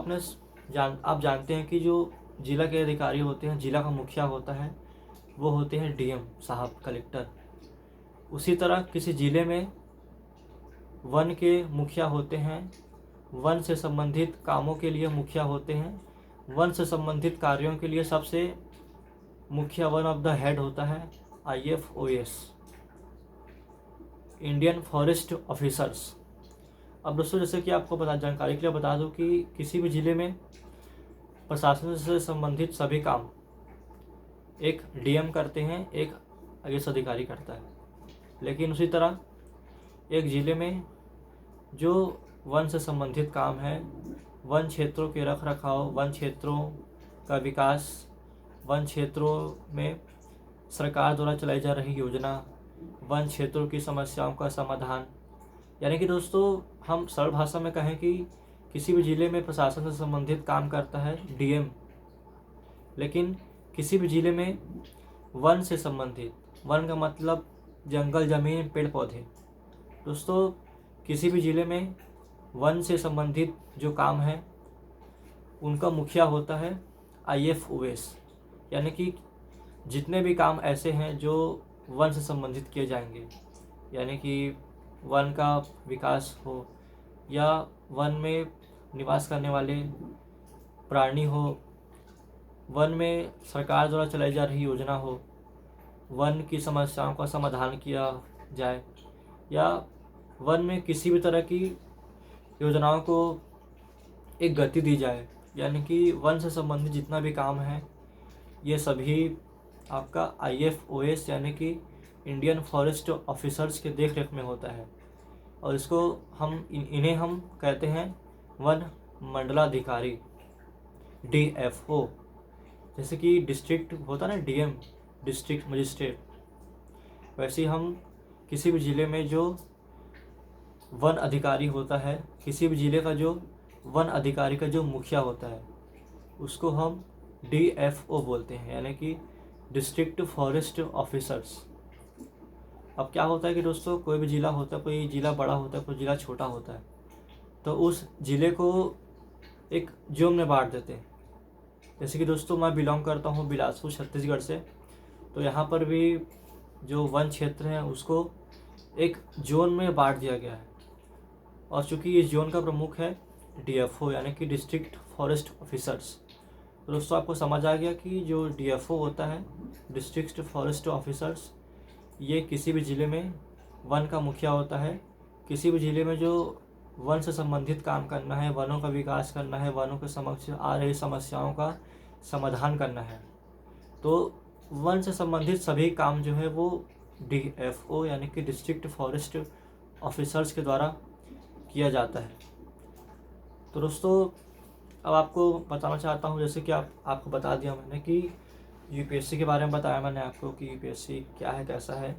आप जानते हैं कि जो जिला के अधिकारी होते हैं, जिला का मुखिया होता है, वो होते हैं डीएम साहब, कलेक्टर। उसी तरह किसी ज़िले में वन के मुखिया होते हैं, वन से संबंधित कामों के लिए मुखिया होते हैं। वन से संबंधित कार्यों के लिए सबसे मुखिया वन ऑफ द हेड होता है IFOS, इंडियन फॉरेस्ट ऑफिसर्स। अब दोस्तों जैसे कि आपको जानकारी के लिए बता दूं कि किसी भी ज़िले में प्रशासन से संबंधित सभी काम एक डीएम करते हैं, एक IAS अधिकारी करता है। लेकिन उसी तरह एक ज़िले में जो वन से संबंधित काम है, वन क्षेत्रों के रख रखाव, वन क्षेत्रों का विकास, वन क्षेत्रों में सरकार द्वारा चलाई जा रही योजना, वन क्षेत्रों की समस्याओं का समाधान, यानी कि दोस्तों हम सरल भाषा में कहें कि किसी भी ज़िले में प्रशासन से संबंधित काम करता है डीएम। लेकिन किसी भी ज़िले में वन से संबंधित, वन का मतलब जंगल, ज़मीन, पेड़ पौधे। दोस्तों किसी भी ज़िले में वन से संबंधित जो काम है उनका मुखिया होता है IFOS, यानी कि जितने भी काम ऐसे हैं जो वन से संबंधित किए जाएंगे, यानी कि वन का विकास हो या वन में निवास करने वाले प्राणी हो, वन में सरकार द्वारा चलाई जा रही योजना हो, वन की समस्याओं का समाधान किया जाए, या वन में किसी भी तरह की योजनाओं को एक गति दी जाए, यानी कि वन से संबंधित जितना भी काम है ये सभी आपका IFOS यानी कि इंडियन फॉरेस्ट ऑफिसर्स के देख रेख में होता है। और इसको इन्हें हम कहते हैं वन मंडलाधिकारी, DFO। जैसे कि डिस्ट्रिक्ट होता है ना डीएम, डिस्ट्रिक्ट मजिस्ट्रेट, वैसे ही हम किसी भी ज़िले में जो वन अधिकारी होता है, किसी भी ज़िले का जो वन अधिकारी का जो मुखिया होता है उसको हम DFO बोलते हैं, यानी कि डिस्ट्रिक्ट फॉरेस्ट ऑफिसर्स। अब क्या होता है कि दोस्तों कोई भी ज़िला होता है, कोई ज़िला बड़ा होता है, कोई ज़िला छोटा होता है, तो उस ज़िले को एक जोन में बांट देते हैं। जैसे कि दोस्तों मैं बिलोंग करता हूँ बिलासपुर छत्तीसगढ़ से, तो यहाँ पर भी जो वन क्षेत्र है उसको एक जोन में बांट दिया गया है। और चूँकि इस जोन का प्रमुख है DFO यानी कि डिस्ट्रिक्ट फॉरेस्ट ऑफिसर्स। तो दोस्तों आपको समझ आ गया कि जो DFO होता है, डिस्ट्रिक्ट फॉरेस्ट ऑफिसर्स, ये किसी भी ज़िले में वन का मुखिया होता है। किसी भी ज़िले में जो वन से संबंधित काम करना है, वनों का विकास करना है, वनों के समक्ष आ रही समस्याओं का समाधान करना है, तो वन से संबंधित सभी काम जो है वो DFO यानी कि डिस्ट्रिक्ट फॉरेस्ट ऑफिसर्स के द्वारा किया जाता है। तो दोस्तों अब आपको बताना चाहता हूँ, जैसे कि आपको बता दिया मैंने कि UPSC के बारे में बताया मैंने आपको कि UPSC क्या है, कैसा है,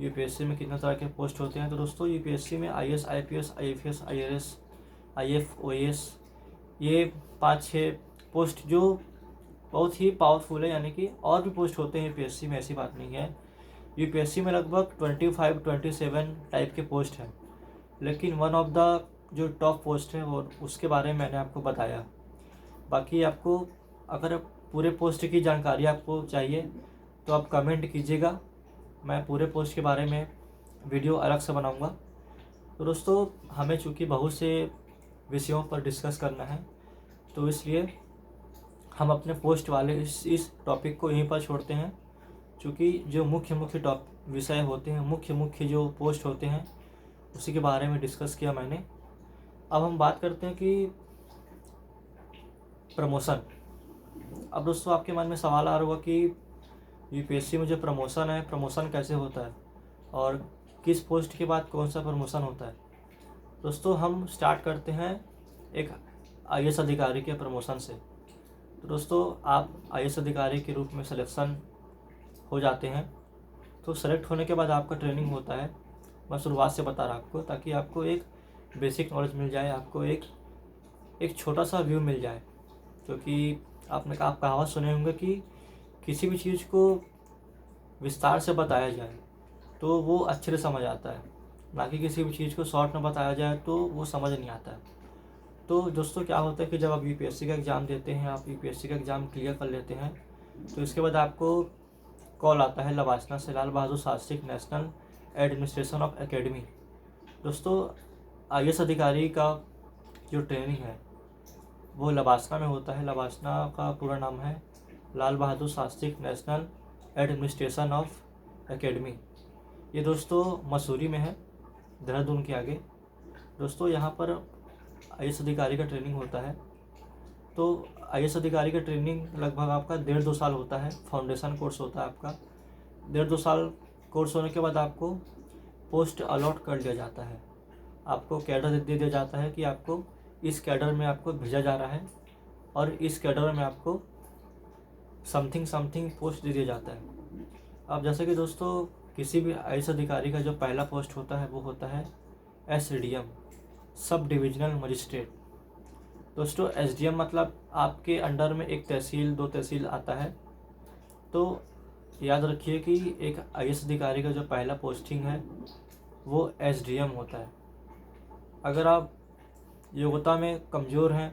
UPSC में कितने तरह के पोस्ट होते हैं। तो दोस्तों UPSC में IAS, IPS, IFS, IRS, IFOS, ये 5-6 पोस्ट जो बहुत ही पावरफुल है, यानी कि और भी पोस्ट होते हैं UPSC में, ऐसी बात नहीं है। UPSC में लगभग 25-27 टाइप के पोस्ट हैं, लेकिन वन ऑफ द जो टॉप पोस्ट है वो उसके बारे में मैंने आपको बताया। बाकी आपको अगर पूरे पोस्ट की जानकारी आपको चाहिए तो आप कमेंट कीजिएगा, मैं पूरे पोस्ट के बारे में वीडियो अलग से बनाऊंगा। तो दोस्तों हमें चूँकि बहुत से विषयों पर डिस्कस करना है, तो इसलिए हम अपने पोस्ट वाले इस टॉपिक को यहीं पर छोड़ते हैं, क्योंकि जो मुख्य विषय होते हैं, मुख्य जो पोस्ट होते हैं उसी के बारे में डिस्कस किया मैंने। अब हम बात करते हैं कि प्रमोशन। अब दोस्तों आपके मन में सवाल आ रहा होगा कि UPSC में जो प्रमोशन है, प्रमोशन कैसे होता है और किस पोस्ट के बाद कौन सा प्रमोशन होता है। दोस्तों हम स्टार्ट करते हैं एक IAS अधिकारी के प्रमोशन से। तो दोस्तों आप IAS अधिकारी के रूप में सिलेक्शन हो जाते हैं, तो सेलेक्ट होने के बाद आपका ट्रेनिंग होता है। मैं शुरुआत से बता रहा आपको, ताकि आपको एक बेसिक नॉलेज मिल जाए, आपको एक छोटा सा व्यू मिल जाए। क्योंकि आपने कहावत सुने होंगे कि किसी भी चीज़ को विस्तार से बताया जाए तो वो अच्छे से समझ आता है, ना कि किसी भी चीज़ को शॉर्ट में बताया जाए तो वो समझ नहीं आता है। तो दोस्तों क्या होता है कि जब आप UPSC का एग्ज़ाम देते हैं, आप UPSC का एग्ज़ाम क्लियर कर लेते हैं, तो इसके बाद आपको कॉल आता है लवासना से, Lal Bahadur Shastri national administration of academy. दोस्तों IAS अधिकारी का जो ट्रेनिंग है वो लवासना में होता है। लवासना का पूरा नाम है Lal Bahadur Shastri national administration of academy. ये दोस्तों मसूरी में है, देहरादून के आगे। दोस्तों यहाँ पर IAS अधिकारी का ट्रेनिंग होता है। तो IAS अधिकारी का ट्रेनिंग लगभग आपका 1.5-2 साल होता है। फाउंडेशन कोर्स होता है आपका। 1.5-2 साल कोर्स होने के बाद आपको पोस्ट अलॉट कर लिया जाता है। आपको कैडर दे दिया जाता है कि आपको इस कैडर में आपको भेजा जा रहा है और इस कैडर में आपको समथिंग पोस्ट दे दिया जाता है। अब जैसे कि दोस्तों किसी भी IAS अधिकारी का जो पहला पोस्ट होता है वो होता है SDM, सब डिविजनल मजिस्ट्रेट। दोस्तों SDM मतलब आपके अंडर में एक तहसील 2 तहसील आता है। तो याद रखिए कि एक IAS अधिकारी का जो पहला पोस्टिंग है वो SDM होता है। अगर आप योग्यता में कमज़ोर हैं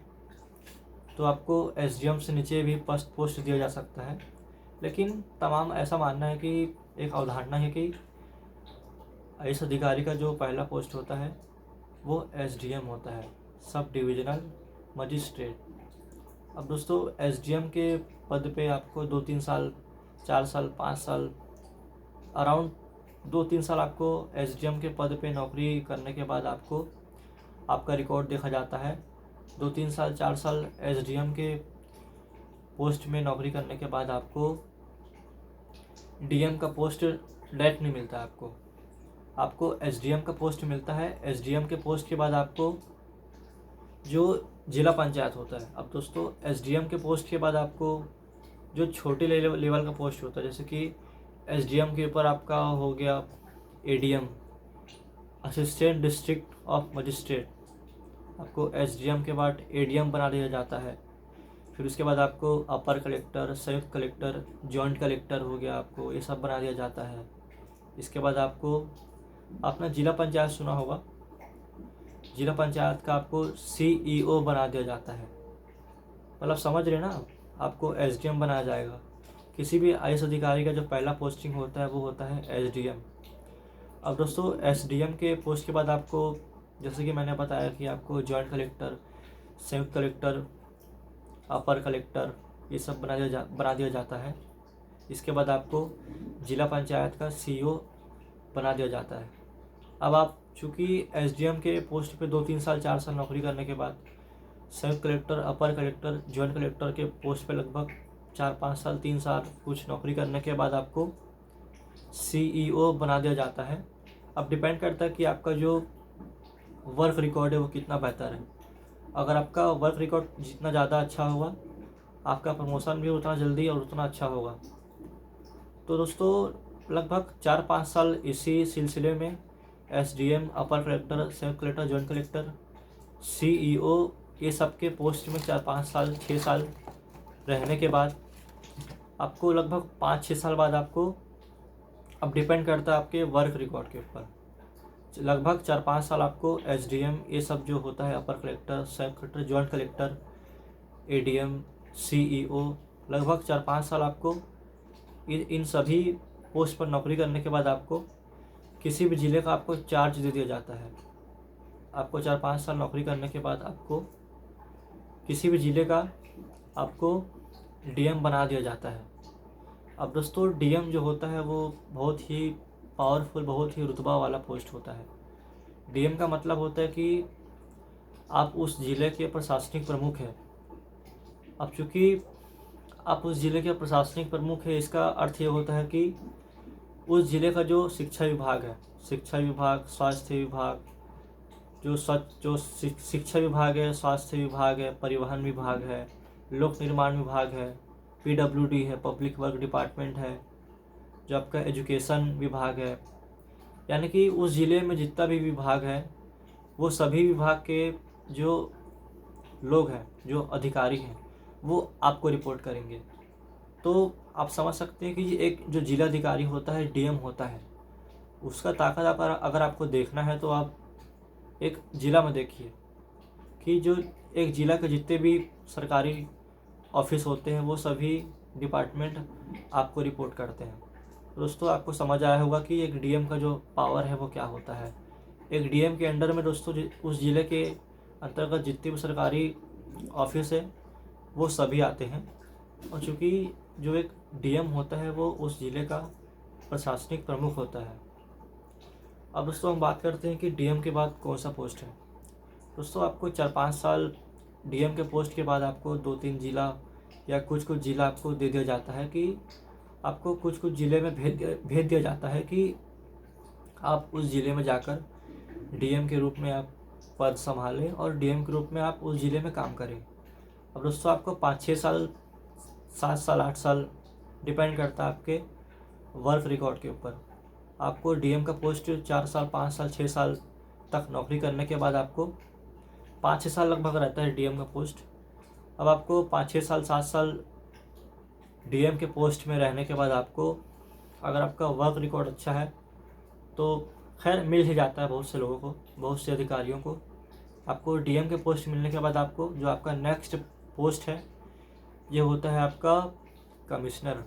तो आपको SDM से नीचे भी पोस्ट दिया जा सकता है, लेकिन तमाम ऐसा मानना है कि एक अवधारणा है कि IAS अधिकारी का जो पहला पोस्ट होता है वो SDM होता है, सब डिविजनल मजिस्ट्रेट। अब दोस्तों SDM के पद पे आपको 2-3 साल, 4 साल, 5 साल, अराउंड 2-3 साल आपको SDM के पद पे नौकरी करने के बाद आपको आपका रिकॉर्ड देखा जाता है। 2-3 साल, 4 साल SDM के पोस्ट में नौकरी करने के बाद आपको DM का पोस्ट डायरेक्ट नहीं मिलता। आपको SDM का पोस्ट मिलता है। SDM के पोस्ट के बाद आपको जो जिला पंचायत होता है। अब दोस्तों SDM के पोस्ट के बाद आपको जो छोटे लेवल का पोस्ट होता है, जैसे कि SDM के ऊपर आपका हो गया ADM, assistant district of magistrate. आपको SDM के बाद ADM बना दिया जाता है। फिर उसके बाद आपको अपर कलेक्टर, संयुक्त कलेक्टर, जॉइंट कलेक्टर हो गया, आपको ये सब बना दिया जाता है। इसके बाद आपको अपना जिला पंचायत सुना होगा, जिला पंचायत का आपको CEO बना दिया जाता है। मतलब समझ रहे ना, आपको SDM बनाया जाएगा। किसी भी IAS अधिकारी का जो पहला पोस्टिंग होता है वो होता है SDM। अब दोस्तों SDM के पोस्ट के बाद आपको, जैसे कि मैंने बताया कि आपको जॉइंट कलेक्टर, संयुक्त कलेक्टर, अपर कलेक्टर ये सब बना दिया जाता है। इसके बाद आपको जिला पंचायत का CO बना दिया जाता है। अब आप चूँकि SDM के पोस्ट पे 2-3 साल, 4 साल नौकरी करने के बाद संयुक्त कलेक्टर, अपर कलेक्टर, जॉइंट कलेक्टर के पोस्ट पे लगभग 4-5 साल, 3 साल कुछ नौकरी करने के बाद आपको CEO बना दिया जाता है। अब डिपेंड करता है कि आपका जो वर्क रिकॉर्ड है वो कितना बेहतर है। अगर आपका वर्क रिकॉर्ड जितना ज़्यादा अच्छा होगा, आपका प्रमोशन भी उतना जल्दी और उतना अच्छा होगा। तो दोस्तों लगभग 4-5 साल इसी सिलसिले में SDM, अपर कलेक्टर, संयुक्त कलेक्टर, जॉइंट कलेक्टर, CEO ये सब के पोस्ट में 4-5 साल, 6 साल रहने के बाद आपको लगभग 5-6 साल बाद आपको, अब डिपेंड करता है आपके वर्क रिकॉर्ड के ऊपर, लगभग 4-5 साल आपको SDM ये सब जो होता है, अपर कलेक्टर, संयुक्त collector, joint collector, ADM, CEO, लगभग 4-5 साल आपको इन सभी पोस्ट पर नौकरी करने के बाद आपको किसी भी ज़िले का आपको चार्ज दे दिया जाता है। आपको 4-5 साल नौकरी करने के बाद आपको किसी भी ज़िले का आपको DM बना दिया जाता है। अब दोस्तों DM जो होता है वो बहुत ही पावरफुल, बहुत ही रुतबा वाला पोस्ट होता है। DM का मतलब होता है कि आप उस ज़िले के प्रशासनिक प्रमुख हैं। अब चूँकि आप उस ज़िले के प्रशासनिक प्रमुख हैं, इसका अर्थ ये होता है कि उस ज़िले का जो शिक्षा विभाग है, शिक्षा विभाग, स्वास्थ्य विभाग, जो शिक्षा विभाग है, स्वास्थ्य विभाग है, परिवहन विभाग है, लोक निर्माण विभाग है, PWD है, पब्लिक वर्क डिपार्टमेंट है, जो आपका एजुकेशन विभाग है, यानी कि उस ज़िले में जितना भी विभाग है वो सभी विभाग के जो लोग हैं, जो अधिकारी हैं, वो आपको रिपोर्ट करेंगे। तो आप समझ सकते हैं कि ये एक जो जिला अधिकारी होता है, DM होता है, उसका ताकत अगर आपको देखना है तो आप एक ज़िला में देखिए कि जो एक ज़िला के जितने भी सरकारी ऑफिस होते हैं वो सभी डिपार्टमेंट आपको रिपोर्ट करते हैं। दोस्तों आपको समझ आया होगा कि एक डीएम का जो पावर है वो क्या होता है। एक डीएम के अंडर में दोस्तों उस ज़िले के अंतर्गत जितने भी सरकारी ऑफिस है वो सभी आते हैं, और चूँकि जो एक डीएम होता है वो उस ज़िले का प्रशासनिक प्रमुख होता है। अब दोस्तों हम बात करते हैं कि डीएम के बाद कौन सा पोस्ट है। दोस्तों आपको 4-5 साल डीएम के पोस्ट के बाद आपको 2-3 ज़िला या कुछ ज़िला आपको दे दिया जाता है कि आपको कुछ ज़िले में भेज दिया जाता है कि आप उस ज़िले में जाकर डीएम के रूप में आप पद संभालें और डीएम के रूप में आप उस ज़िले में काम करें। अब दोस्तों आपको 5-6 साल, 7 साल, 8 साल डिपेंड करता है आपके वर्क रिकॉर्ड के ऊपर। आपको डीएम का पोस्ट 4 साल, 5 साल, 6 साल तक नौकरी करने के बाद आपको 5-6 साल लगभग रहता है डीएम का पोस्ट। अब आपको 5-6 साल, 7 साल डीएम के पोस्ट में रहने के बाद आपको, अगर आपका वर्क रिकॉर्ड अच्छा है तो खैर मिल ही जाता है बहुत से लोगों को, बहुत से अधिकारियों को। आपको डीएम के पोस्ट मिलने के बाद आपको जो आपका नेक्स्ट पोस्ट है ये होता है आपका कमिश्नर।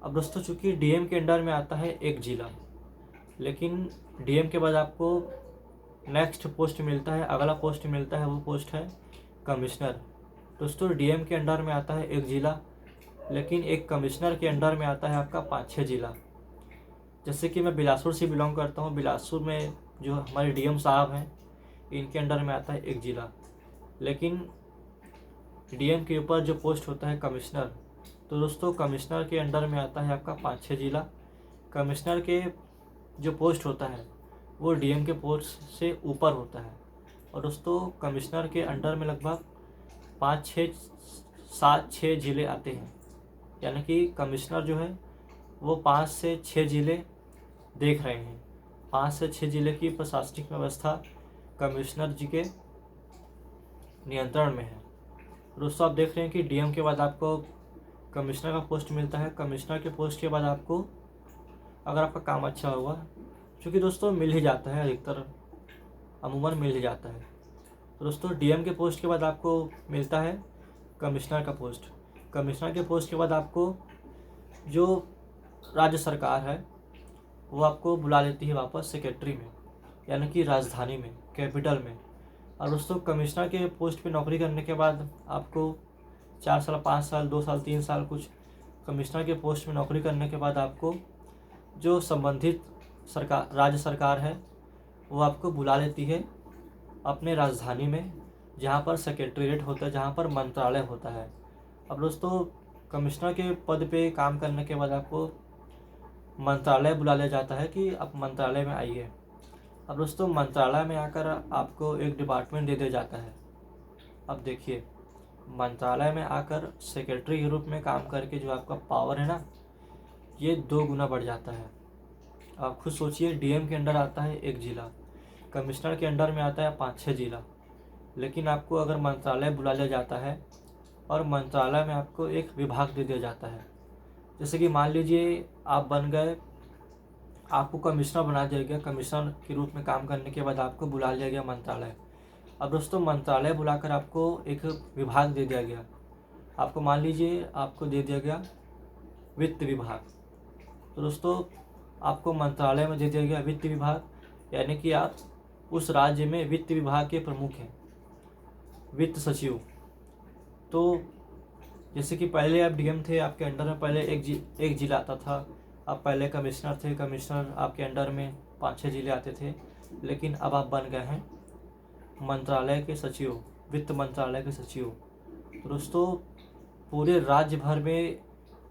अब दोस्तों चूँकि डीएम के अंडर में आता है एक ज़िला, लेकिन डीएम के बाद आपको नेक्स्ट पोस्ट मिलता है, अगला पोस्ट मिलता है, वो पोस्ट है कमिश्नर। दोस्तों डीएम के अंडर में आता है एक ज़िला, लेकिन एक कमिश्नर के अंडर में आता है आपका 5-6 ज़िला। जैसे कि मैं बिलासपुर से बिलोंग करता हूँ, बिलासपुर में जो हमारे डीएम साहब हैं इनके अंडर में आता है एक ज़िला, लेकिन डीएम के ऊपर जो पोस्ट होता है कमिश्नर, तो दोस्तों कमिश्नर के अंडर में आता है आपका 5-6 ज़िला। कमिश्नर के जो पोस्ट होता है वो डीएम के पोस्ट से ऊपर होता है, और दोस्तों कमिश्नर के अंडर में लगभग 5-6 ज़िले आते हैं, यानी कि कमिश्नर जो है वो 5 से 6 ज़िले देख रहे हैं। 5 से 6 ज़िले की प्रशासनिक व्यवस्था कमिश्नर जी के नियंत्रण में है। दोस्तों आप देख रहे हैं कि डीएम के बाद आपको कमिश्नर का पोस्ट मिलता है। कमिश्नर के पोस्ट के बाद आपको, अगर आपका काम अच्छा होगा, क्योंकि दोस्तों मिल ही जाता है, अधिकतर अमूमन मिल ही जाता है, तो दोस्तों डीएम के पोस्ट के बाद आपको मिलता है कमिश्नर का पोस्ट। कमिश्नर के पोस्ट के बाद आपको जो राज्य सरकार है वो आपको बुला लेती है वापस सेक्रेटरी में, यानी कि राजधानी में, कैपिटल में। और दोस्तों कमिश्नर के पोस्ट पे नौकरी करने के बाद आपको 4 साल, 5 साल, 2 साल, 3 साल कुछ कमिश्नर के पोस्ट में नौकरी करने के बाद आपको जो संबंधित सरकार, राज्य सरकार है, वो आपको बुला लेती है अपने राजधानी में, जहाँ पर सेक्रेटरीट होता है, जहाँ पर मंत्रालय होता है। अब दोस्तों कमिश्नर के पद पे काम करने के बाद आपको मंत्रालय बुला लिया जाता है कि आप मंत्रालय में आइए। अब दोस्तों मंत्रालय में आकर आपको एक डिपार्टमेंट दे दिया जाता है। अब देखिए, मंत्रालय में आकर सेक्रेटरी के रूप में काम करके जो आपका पावर है ना, ये 2 गुना बढ़ जाता है। आप खुद सोचिए, डीएम के अंडर आता है एक ज़िला, कमिश्नर के अंडर में आता है 5-6 ज़िला, लेकिन आपको अगर मंत्रालय बुला लिया जाता है और मंत्रालय में आपको एक विभाग दे दिया जाता है। जैसे कि मान लीजिए आप बन गए, आपको कमिश्नर बना दिया गया, कमिश्नर के रूप में काम करने के बाद आपको बुला लिया गया मंत्रालय। अब दोस्तों मंत्रालय बुलाकर आपको एक विभाग दे दिया गया, आपको मान लीजिए आपको दे दिया गया वित्त विभाग। तो दोस्तों आपको मंत्रालय में दे दिया गया वित्त विभाग, यानी कि आप उस राज्य में वित्त विभाग के प्रमुख हैं, वित्त सचिव। तो जैसे कि पहले आप डीएम थे, आपके अंडर में पहले एक ज़िला आता था, आप पहले कमिश्नर थे, कमिश्नर आपके अंडर में 5-6 ज़िले आते थे, लेकिन अब आप बन गए हैं मंत्रालय के सचिव, वित्त मंत्रालय के सचिव। तो दोस्तों पूरे राज्य भर में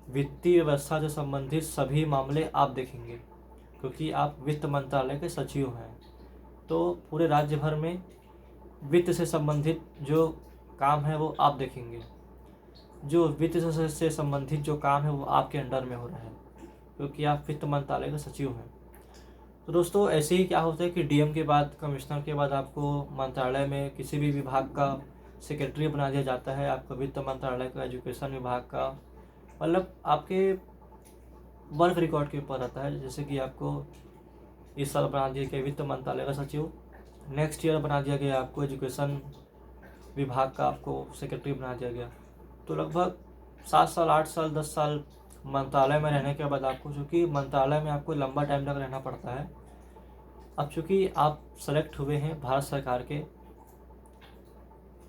वित्तीय व्यवस्था से संबंधित सभी मामले आप देखेंगे, क्योंकि आप वित्त मंत्रालय के सचिव हैं। तो पूरे राज्य भर में वित्त से संबंधित जो काम है वो आप देखेंगे, जो वित्त से संबंधित जो काम है वो आपके अंडर में हो रहा है, क्योंकि आप वित्त मंत्रालय के सचिव हैं। तो दोस्तों ऐसे ही क्या होता है कि डीएम के बाद, कमिश्नर के बाद आपको मंत्रालय में किसी भी विभाग का सेक्रेटरी बना दिया जाता है, आपका वित्त मंत्रालय का, एजुकेशन विभाग का, मतलब आपके वर्क रिकॉर्ड के ऊपर आता है। जैसे कि आपको इस साल बना दिया गया वित्त मंत्रालय का सचिव, नेक्स्ट ईयर बना दिया गया आपको एजुकेशन विभाग का आपको सेक्रेटरी बना दिया गया। तो लगभग 7 साल, 8 साल, 10 साल मंत्रालय में रहने के बाद आपको, चूँकि मंत्रालय में आपको लंबा टाइम तक रहना पड़ता है। अब चूँकि आप सेलेक्ट हुए हैं भारत सरकार के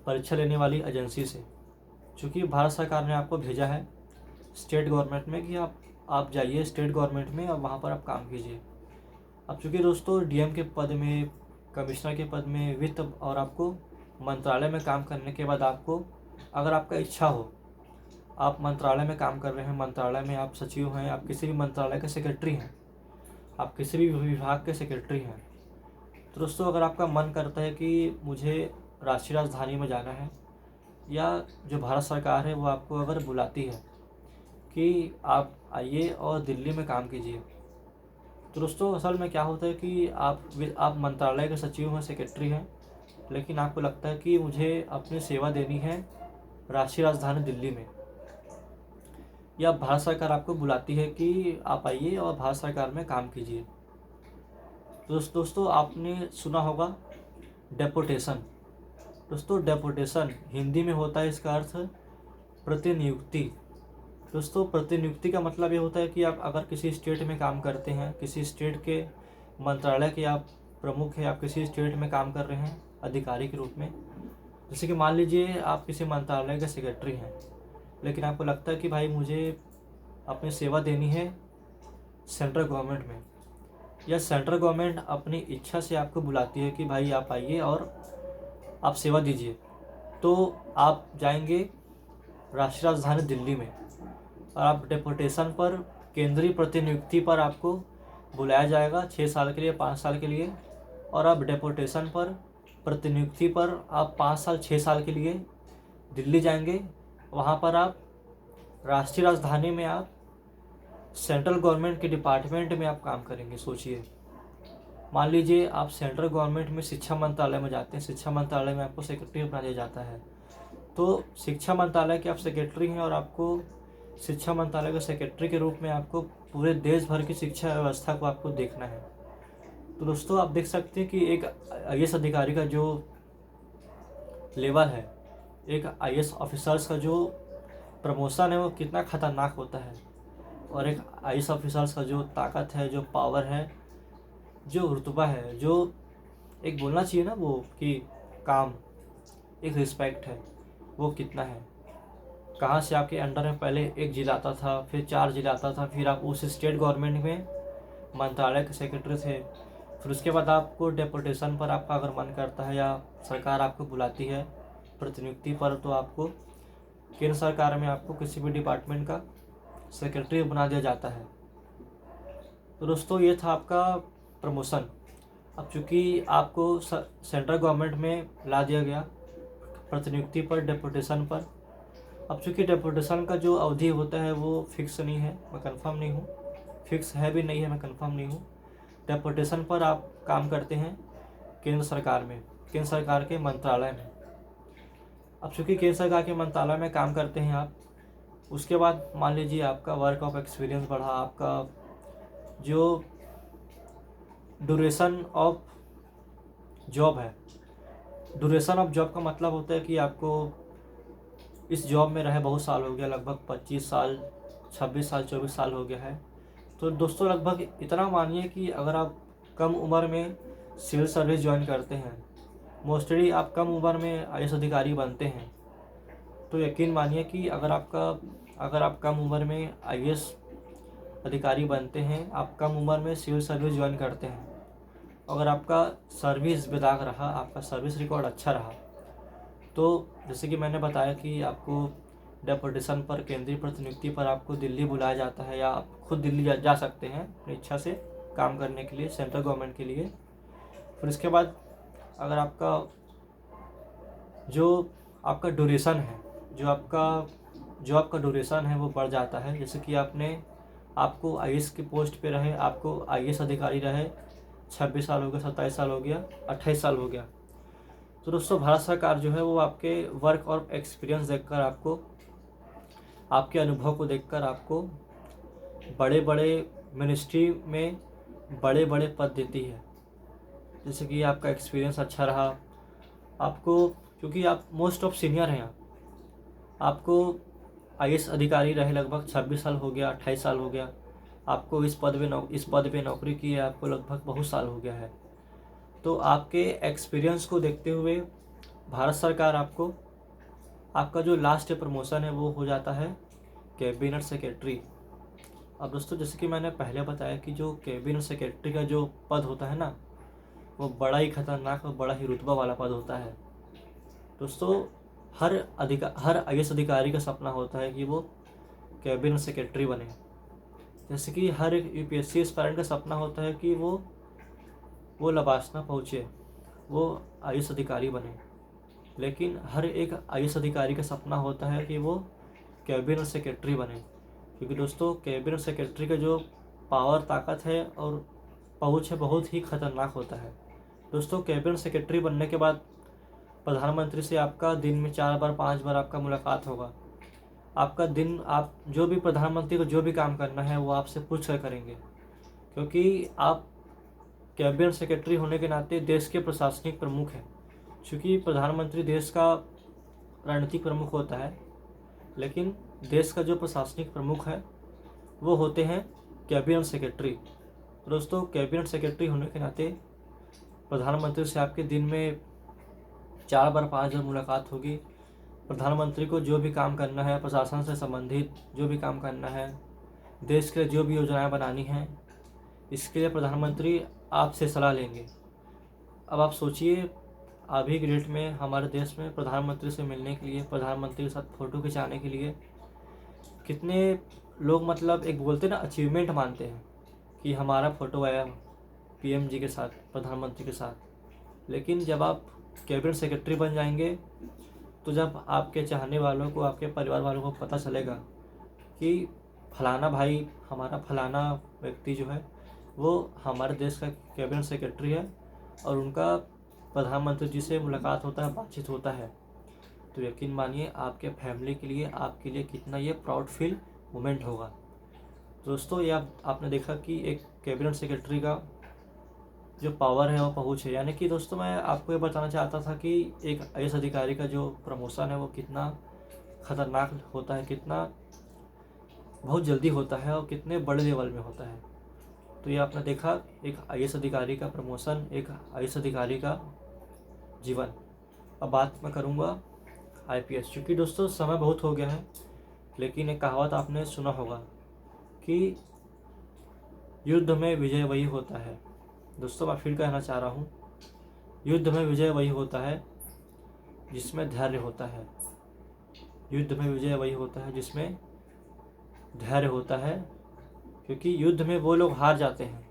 परीक्षा लेने वाली एजेंसी से, चूँकि भारत सरकार ने आपको भेजा है स्टेट गवर्नमेंट में कि आप जाइए स्टेट गवर्नमेंट में और वहाँ पर आप काम कीजिए। अब चूँकि दोस्तों डीएम के पद में, कमिश्नर के पद में, वित्त और आपको मंत्रालय में काम करने के बाद आपको, अगर आपका इच्छा हो, आप मंत्रालय में काम कर रहे हैं, मंत्रालय में आप सचिव हैं, आप किसी भी मंत्रालय के सेक्रेटरी हैं, आप किसी भी विभाग के सेक्रेटरी हैं, तो दोस्तों अगर आपका मन करता है कि मुझे राष्ट्रीय राजधानी में जाना है, या जो भारत सरकार है वो आपको अगर बुलाती है कि आप आइए और दिल्ली में काम कीजिए, तो दोस्तों असल में क्या होता है कि आप मंत्रालय के सचिव हैं, सेक्रेटरी हैं, लेकिन आपको लगता है कि मुझे अपनी सेवा देनी है राष्ट्रीय राजधानी दिल्ली में, या भारत सरकार आपको बुलाती है कि आप आइए और भारत सरकार में काम कीजिए। तो दोस्तों आपने सुना होगा डेपुटेशन। दोस्तों डेपुटेशन हिंदी में होता है, इसका अर्थ प्रतिनियुक्ति। दोस्तों प्रतिनियुक्ति का मतलब ये होता है कि आप अगर किसी स्टेट में काम करते हैं, किसी स्टेट के मंत्रालय के आप प्रमुख हैं, आप किसी स्टेट में काम कर रहे हैं अधिकारी के रूप में, जैसे कि मान लीजिए आप किसी मंत्रालय के सेक्रेटरी हैं, लेकिन आपको लगता है कि भाई मुझे अपनी सेवा देनी है सेंट्रल गवर्नमेंट में, या सेंट्रल गवर्नमेंट अपनी इच्छा से आपको बुलाती है कि भाई आप आइए और आप सेवा दीजिए, तो आप जाएंगे राष्ट्रीय राजधानी दिल्ली में, और आप डेपुटेशन पर, केंद्रीय प्रतिनियुक्ति पर आपको बुलाया जाएगा 6 साल के लिए, 5 साल के लिए, और आप डेपुटेशन पर, प्रतिनियुक्ति पर आप 5 साल 6 साल के लिए दिल्ली जाएंगे। वहाँ पर आप राष्ट्रीय राजधानी में आप सेंट्रल गवर्नमेंट के डिपार्टमेंट में आप काम करेंगे। सोचिए, मान लीजिए आप सेंट्रल गवर्नमेंट में शिक्षा मंत्रालय में जाते हैं, शिक्षा मंत्रालय में आपको सेक्रेटरी बना दिया जाता है, तो शिक्षा मंत्रालय के आप सेक्रेटरी हैं और आपको शिक्षा मंत्रालय के सेक्रेटरी के रूप में आपको पूरे देश भर की शिक्षा व्यवस्था को आपको देखना है। तो दोस्तों आप देख सकते हैं कि एक आईएएस अधिकारी का जो लेवल है, एक आईएएस ऑफिसर्स का जो प्रमोशन है वो कितना खतरनाक होता है, और एक आईएएस ऑफिसर्स का जो ताकत है, जो पावर है, जो रुतबा है, जो एक बोलना चाहिए ना वो कि काम, एक रिस्पेक्ट है, वो कितना है। कहाँ से आपके अंडर में पहले एक जिला आता था, फिर 4 जिला आता था, फिर आप उस स्टेट गवर्नमेंट में मंत्रालय के सेक्रेटरी थे, फिर उसके बाद आपको डेपुटेशन पर आपका अगर मन करता है या सरकार आपको बुलाती है प्रतिनियुक्ति पर, तो आपको केंद्र सरकार में आपको किसी भी डिपार्टमेंट का सेक्रेटरी बना दिया जाता है। तो दोस्तों ये था आपका प्रमोशन। अब चूँकि आपको सेंट्रल गवर्नमेंट में ला दिया गया प्रतिनियुक्ति पर, डेपुटेशन पर। अब चूँकि डेपुटेशन का जो अवधि होता है वो फिक्स नहीं है, मैं कंफर्म नहीं हूँ, फिक्स है भी नहीं है, मैं कंफर्म नहीं हूँ। डेपुटेशन पर आप काम करते हैं केंद्र सरकार में, केंद्र सरकार के मंत्रालय में। अब चूँकि केंद्र सरकार के मंत्रालय में काम करते हैं आप, उसके बाद मान लीजिए आपका वर्क ऑफ एक्सपीरियंस बढ़ा, आपका जो ड्यूरेशन ऑफ जॉब है, ड्यूरेशन ऑफ जॉब का मतलब होता है कि आपको इस जॉब में रहे बहुत साल हो गया, लगभग 25 साल, 26 साल, 24 साल हो गया है। तो दोस्तों लगभग इतना मानिए कि अगर आप कम उम्र में सिविल सर्विस ज्वाइन करते हैं, मोस्टली आप कम उम्र में आईएएस अधिकारी बनते हैं, तो यकीन मानिए कि अगर आप कम उम्र में आईएएस अधिकारी बनते हैं, आप कम उम्र में सिविल सर्विस ज्वाइन करते हैं, अगर आपका सर्विस बेदाग रहा, आपका सर्विस रिकॉर्ड अच्छा रहा, तो जैसे कि मैंने बताया कि आपको डेपुटेशन पर, केंद्रीय प्रतिनियुक्ति पर आपको दिल्ली बुलाया जाता है, या आप खुद दिल्ली जा सकते हैं अपनी इच्छा से काम करने के लिए सेंट्रल गवर्नमेंट के लिए। फिर इसके बाद अगर जो आपका ड्यूरेशन है, जो आपका ड्यूरेशन है वो बढ़ जाता है, जैसे कि आपको आईएएस की पोस्ट पे रहे, आपको आईएएस अधिकारी रहे 26 साल हो गया, 27 साल हो गया, 28 साल हो गया, तो दोस्तों भारत सरकार जो है वो आपके वर्क और एक्सपीरियंस देखकर, आपको आपके अनुभव को देखकर आपको बड़े बड़े मिनिस्ट्री में बड़े बड़े पद देती है। जैसे कि आपका एक्सपीरियंस अच्छा रहा, आपको, क्योंकि आप मोस्ट ऑफ सीनियर हैं, आपको आईएएस अधिकारी रहे लगभग 26 साल हो गया, 28 साल हो गया, आपको इस पद पे नौकरी की है आपको लगभग बहुत साल हो गया है। तो आपके एक्सपीरियंस को देखते हुए भारत सरकार आपको आपका जो लास्ट प्रमोशन है वो हो जाता है कैबिनेट सेक्रेटरी। अब दोस्तों जैसे कि मैंने पहले बताया कि जो कैबिनेट सेक्रेटरी का जो पद होता है ना, वो बड़ा ही खतरनाक और बड़ा ही रुतबा वाला पद होता है। दोस्तों हर आईएएस अधिकारी का सपना होता है कि वो कैबिनेट सेक्रेटरी बने। जैसे कि हर एक यूपीएससी एस्पायरेंट का सपना होता है कि वो लबासना पहुँचे, वो आईएएस अधिकारी बने। लेकिन हर एक आईएएस अधिकारी का सपना होता है कि वो कैबिनेट सेक्रेटरी बने, क्योंकि दोस्तों कैबिनेट सेक्रेटरी का जो पावर, ताकत है और पहुँच है बहुत ही खतरनाक होता है। दोस्तों कैबिनेट सेक्रेटरी बनने के बाद प्रधानमंत्री से आपका दिन में 4 बार 5 बार आपका मुलाकात होगा। आपका दिन, आप जो भी प्रधानमंत्री को जो भी काम करना है वो आपसे पूछ कर करेंगे, क्योंकि आप कैबिनेट सेक्रेटरी होने के नाते देश के प्रशासनिक प्रमुख हैं। चूँकि प्रधानमंत्री देश का रणनीतिक प्रमुख होता है, लेकिन देश का जो प्रशासनिक प्रमुख है वो होते हैं कैबिनेट सेक्रेटरी। दोस्तों कैबिनेट सेक्रेटरी होने के नाते प्रधानमंत्री से आपके दिन में 4 बार 5 बार मुलाकात होगी। प्रधानमंत्री को जो भी काम करना है, प्रशासन से संबंधित जो भी काम करना है, देश के लिए जो भी योजनाएं बनानी हैं, इसके लिए प्रधानमंत्री आपसे सलाह लेंगे। अब आप सोचिए, अभी के डेट में हमारे देश में प्रधानमंत्री से मिलने के लिए, प्रधानमंत्री के साथ फ़ोटो खिंचाने के लिए कितने लोग, मतलब एक बोलते ना अचीवमेंट मानते हैं कि हमारा फ़ोटो आया पीएम जी के साथ, प्रधानमंत्री के साथ। लेकिन जब आप कैबिनेट सेक्रेटरी बन जाएंगे तो जब आपके चाहने वालों को, आपके परिवार वालों को पता चलेगा कि फलाना भाई, हमारा फलाना व्यक्ति जो है वो हमारे देश का कैबिनेट सेक्रेटरी है और उनका प्रधानमंत्री जी से मुलाकात होता है, बातचीत होता है, तो यकीन मानिए आपके फैमिली के लिए, आपके लिए कितना ये प्राउड फील मोमेंट होगा। दोस्तों ये आपने देखा कि एक कैबिनेट सेक्रेटरी का जो पावर है वो पहुँच है। यानी कि दोस्तों मैं आपको ये बताना चाहता था कि एक आईएएस अधिकारी का जो प्रमोशन है वो कितना खतरनाक होता है, कितना बहुत जल्दी होता है और कितने बड़े लेवल में होता है। तो ये आपने देखा एक आईएएस अधिकारी का प्रमोशन, एक आईएएस अधिकारी का जीवन। अब बात मैं करूँगा आईपीएस, क्योंकि दोस्तों समय बहुत हो गया है, लेकिन एक कहावत आपने सुना होगा कि युद्ध में विजय वही होता है। दोस्तों मैं फिर कहना चाह रहा हूँ, युद्ध में विजय वही होता है जिसमें धैर्य होता है। युद्ध में विजय वही होता है जिसमें धैर्य होता है, क्योंकि युद्ध में वो लोग हार जाते हैं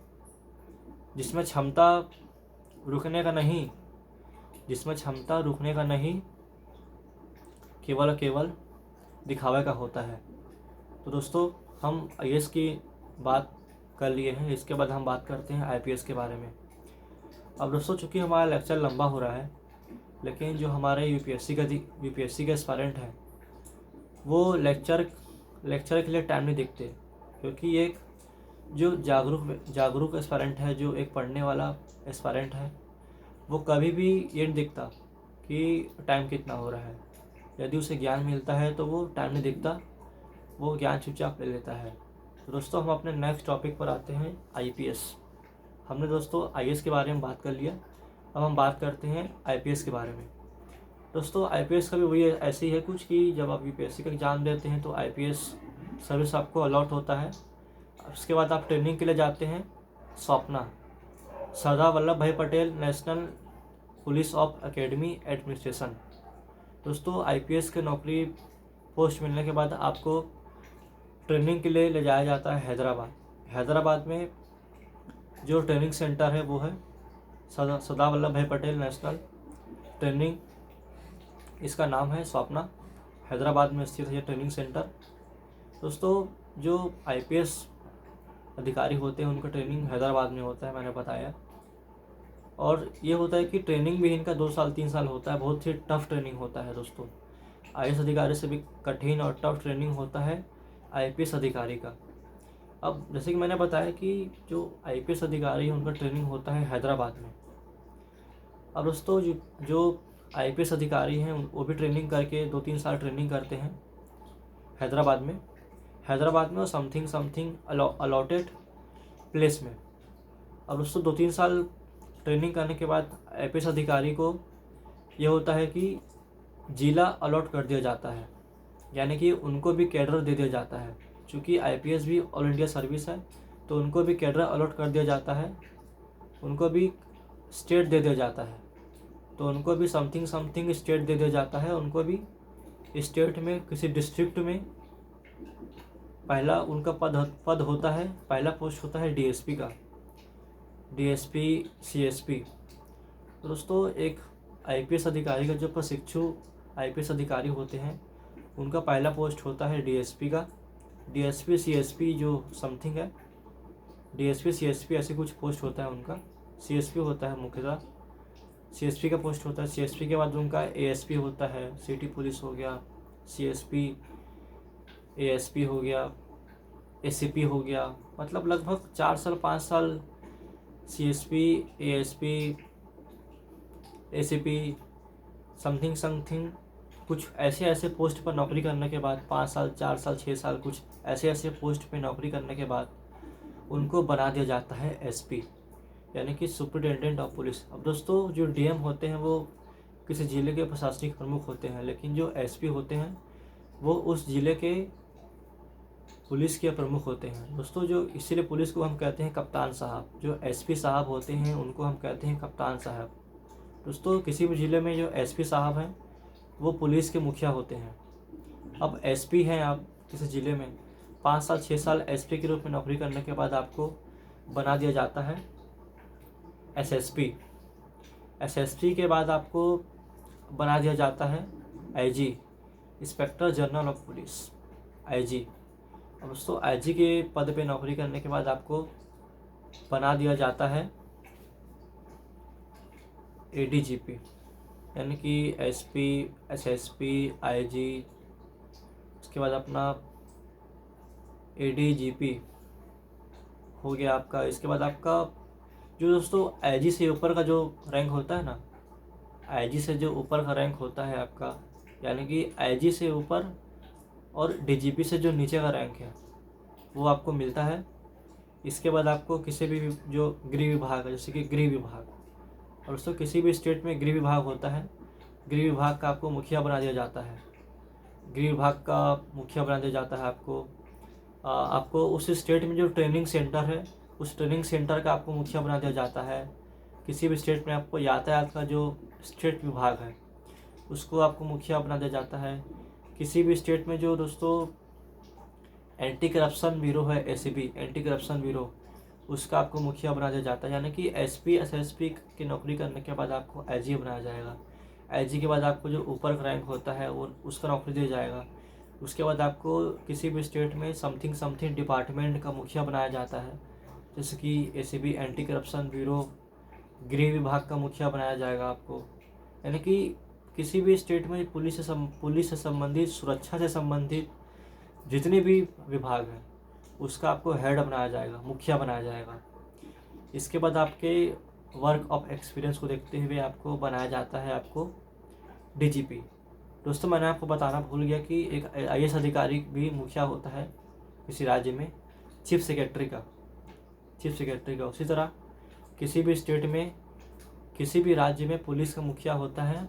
जिसमें क्षमता रुकने का नहीं, केवल दिखावे का होता है। तो दोस्तों हम आईएएस की बात कर लिए हैं, इसके बाद हम बात करते हैं आईपीएस के बारे में। अब दोस्तों चूँकि हमारा लेक्चर लंबा हो रहा है, लेकिन जो हमारे यूपीएससी के एस्पायरेंट हैं वो लेक्चर के लिए टाइम नहीं देखते, क्योंकि एक जो जागरूक एस्पायरेंट है, जो एक पढ़ने वाला एस्पायरेंट है, वो कभी भी ये नहीं देखता कि टाइम कितना हो रहा है। यदि उसे ज्ञान मिलता है तो वो टाइम नहीं देखता, वो ज्ञान चुपचाप ले लेता है। तो दोस्तों हम अपने नेक्स्ट टॉपिक पर आते हैं, आईपीएस। हमने दोस्तों आईएएस के बारे में बात कर लिया, अब हम बात करते हैं आईपीएस के बारे में। दोस्तों आईपीएस का भी वही ऐसे ही है कुछ कि जब आप यूपीएससी का एग्ज़ाम देते हैं तो आईपीएस सर्विस आपको अलॉट होता है। उसके बाद आप ट्रेनिंग के लिए जाते हैं सपना, सरदार वल्लभ भाई Patel national police of academy administration. दोस्तों आईपीएस की नौकरी पोस्ट मिलने के बाद आपको ट्रेनिंग के लिए ले जाया जाता है हैदराबाद में जो ट्रेनिंग सेंटर है वो है सरदार वल्लभ भाई पटेल नेशनल ट्रेनिंग, इसका नाम है स्वप्ना, हैदराबाद में स्थित है ये ट्रेनिंग सेंटर। दोस्तों जो आईपीएस अधिकारी होते हैं उनका ट्रेनिंग हैदराबाद में होता है, मैंने बताया। और ये होता है कि ट्रेनिंग भी इनका 2 साल 3 साल होता है, बहुत ही टफ ट्रेनिंग होता है दोस्तों। आईएएस अधिकारी से भी कठिन और टफ ट्रेनिंग होता है आईपीएस अधिकारी का। अब जैसे कि मैंने बताया कि जो आईपीएस अधिकारी है उनका ट्रेनिंग होता है हैदराबाद में। अब दोस्तों जो आईपीएस अधिकारी हैं वो भी ट्रेनिंग करके 2-3 साल ट्रेनिंग करते हैं हैदराबाद में और समथिंग अलॉटेड प्लेस में। अब दोस्तों 2-3 साल ट्रेनिंग करने के बाद IPS अधिकारी को ये होता है कि जिला अलॉट कर दिया जाता है, यानी कि उनको भी कैडर दे दिया जाता है। चूँकि IPS भी ऑल इंडिया सर्विस है तो उनको भी कैडर अलॉट कर दिया जाता है, उनको भी स्टेट दे दिया जाता है, तो उनको भी समथिंग स्टेट दे दिया जाता है। उनको भी स्टेट में किसी डिस्ट्रिक्ट में पहला उनका पद होता है, पहला पोस्ट होता है DSP का, DSP CSP। तो दोस्तों एक IPS अधिकारी का जो प्रशिक्षु IPS अधिकारी होते हैं उनका पहला पोस्ट होता है DSP का। DSP CSP जो समथिंग है, DSP CSP ऐसे कुछ पोस्ट होता है उनका। CSP होता है मुख्यतः, CSP का पोस्ट होता है। CSP के बाद उनका ASP होता है, सिटी पुलिस हो गया, CSP ASP हो गया, ACP हो गया। मतलब लगभग 4 साल 5 साल CSP ASP ACP समथिंग कुछ ऐसे पोस्ट पर नौकरी करने के बाद 5 साल 4 साल 6 साल कुछ ऐसे पोस्ट पे नौकरी करने के बाद उनको बना दिया जाता है SP, यानी कि सुपरिटेंडेंट ऑफ पुलिस। अब दोस्तों जो DM होते हैं वो किसी ज़िले के प्रशासनिक प्रमुख होते हैं, लेकिन जो SP होते हैं वो उस ज़िले के पुलिस के प्रमुख होते हैं दोस्तों। जो इसीलिए पुलिस को हम कहते हैं कप्तान साहब, जो SP साहब होते हैं उनको हम कहते हैं कप्तान साहब। दोस्तों किसी भी ज़िले में जो SP साहब हैं वो पुलिस के मुखिया होते हैं। अब SP हैं आप किसी ज़िले में, 5 साल 6 साल SP के रूप में नौकरी करने के बाद आपको बना दिया जाता है SSP। SSP के बाद आपको बना दिया जाता है IG, inspector general of police, IG। अब दोस्तों IG के पद पे नौकरी करने के बाद आपको बना दिया जाता है ADGP, यानी कि SP SSP IG, उसके बाद अपना ADGP हो गया आपका। इसके बाद आपका जो दोस्तों IG से ऊपर का जो रैंक होता है ना, IG से जो ऊपर का रैंक होता है आपका, यानी कि IG से ऊपर और DGP से जो नीचे का रैंक है वो आपको मिलता है। इसके बाद आपको किसी भी जो गृह विभाग है, जैसे कि गृह विभाग, और दोस्तों किसी भी स्टेट में गृह विभाग होता है, गृह विभाग का आपको मुखिया बना दिया जाता है। गृह विभाग का मुखिया बना दिया जाता है आपको उस स्टेट में जो ट्रेनिंग सेंटर है उस ट्रेनिंग सेंटर का आपको मुखिया बना दिया जाता है। किसी भी स्टेट में आपको यातायात का जो स्टेट विभाग है उसको आपको मुखिया बना दिया जाता है। किसी भी स्टेट में जो दोस्तों एंटी करप्शन ब्यूरो है, ACB एंटी करप्शन ब्यूरो, उसका आपको मुखिया बना दिया जाता है। यानी कि SP SSP की नौकरी करने के बाद आपको IG बनाया जाएगा। IG के बाद आपको जो ऊपर का रैंक होता है वो उसका नौकरी दिया जाएगा। उसके बाद आपको किसी भी स्टेट में समथिंग डिपार्टमेंट का मुखिया बनाया जाता है, जैसे कि ACB एंटी करप्शन ब्यूरो, गृह विभाग का मुखिया बनाया जाएगा आपको। यानी कि किसी भी स्टेट में पुलिस से संबंधित, सुरक्षा से संबंधित जितने भी विभाग हैं उसका आपको हेड बनाया जाएगा, मुखिया बनाया जाएगा। इसके बाद आपके वर्क ऑफ एक्सपीरियंस को देखते हुए आपको बनाया जाता है आपको DGP। दोस्तों मैंने आपको बताना भूल गया कि एक IAS अधिकारी भी मुखिया होता है किसी राज्य में, चीफ सेक्रेटरी का। उसी तरह किसी भी स्टेट में, किसी भी राज्य में पुलिस का मुखिया होता है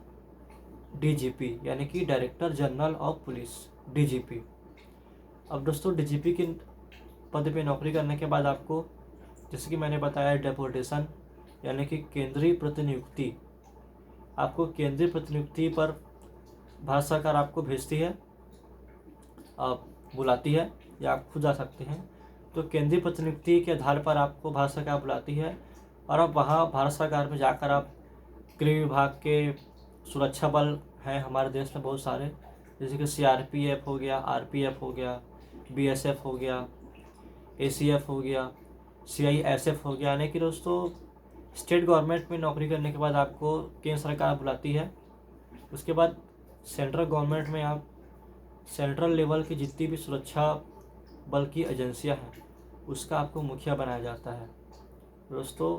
DGP, यानी कि director general of police, DGP। अब दोस्तों DGP के पद पे नौकरी करने के बाद आपको, जैसे कि मैंने बताया, डेपोटेशन यानी कि केंद्रीय प्रतिनियुक्ति, आपको केंद्रीय प्रतिनियुक्ति पर भारत सरकार आपको भेजती है, आप बुलाती है, या आप खुद जा सकते हैं। तो केंद्रीय प्रतिनियुक्ति के आधार पर आपको भारत सरकार बुलाती है और आप वहाँ भारत सरकार में जाकर आप गृह विभाग के सुरक्षा बल हैं हमारे देश में बहुत सारे, जैसे कि CRPF हो गया, RPF हो गया, BSF हो गया, ACF हो गया, CISF हो गया। यानी कि दोस्तों स्टेट गवर्नमेंट में नौकरी करने के बाद आपको केंद्र सरकार बुलाती है। उसके बाद सेंट्रल गवर्नमेंट में आप सेंट्रल लेवल की जितनी भी सुरक्षा बल की एजेंसियां हैं उसका आपको मुखिया बनाया जाता है। दोस्तों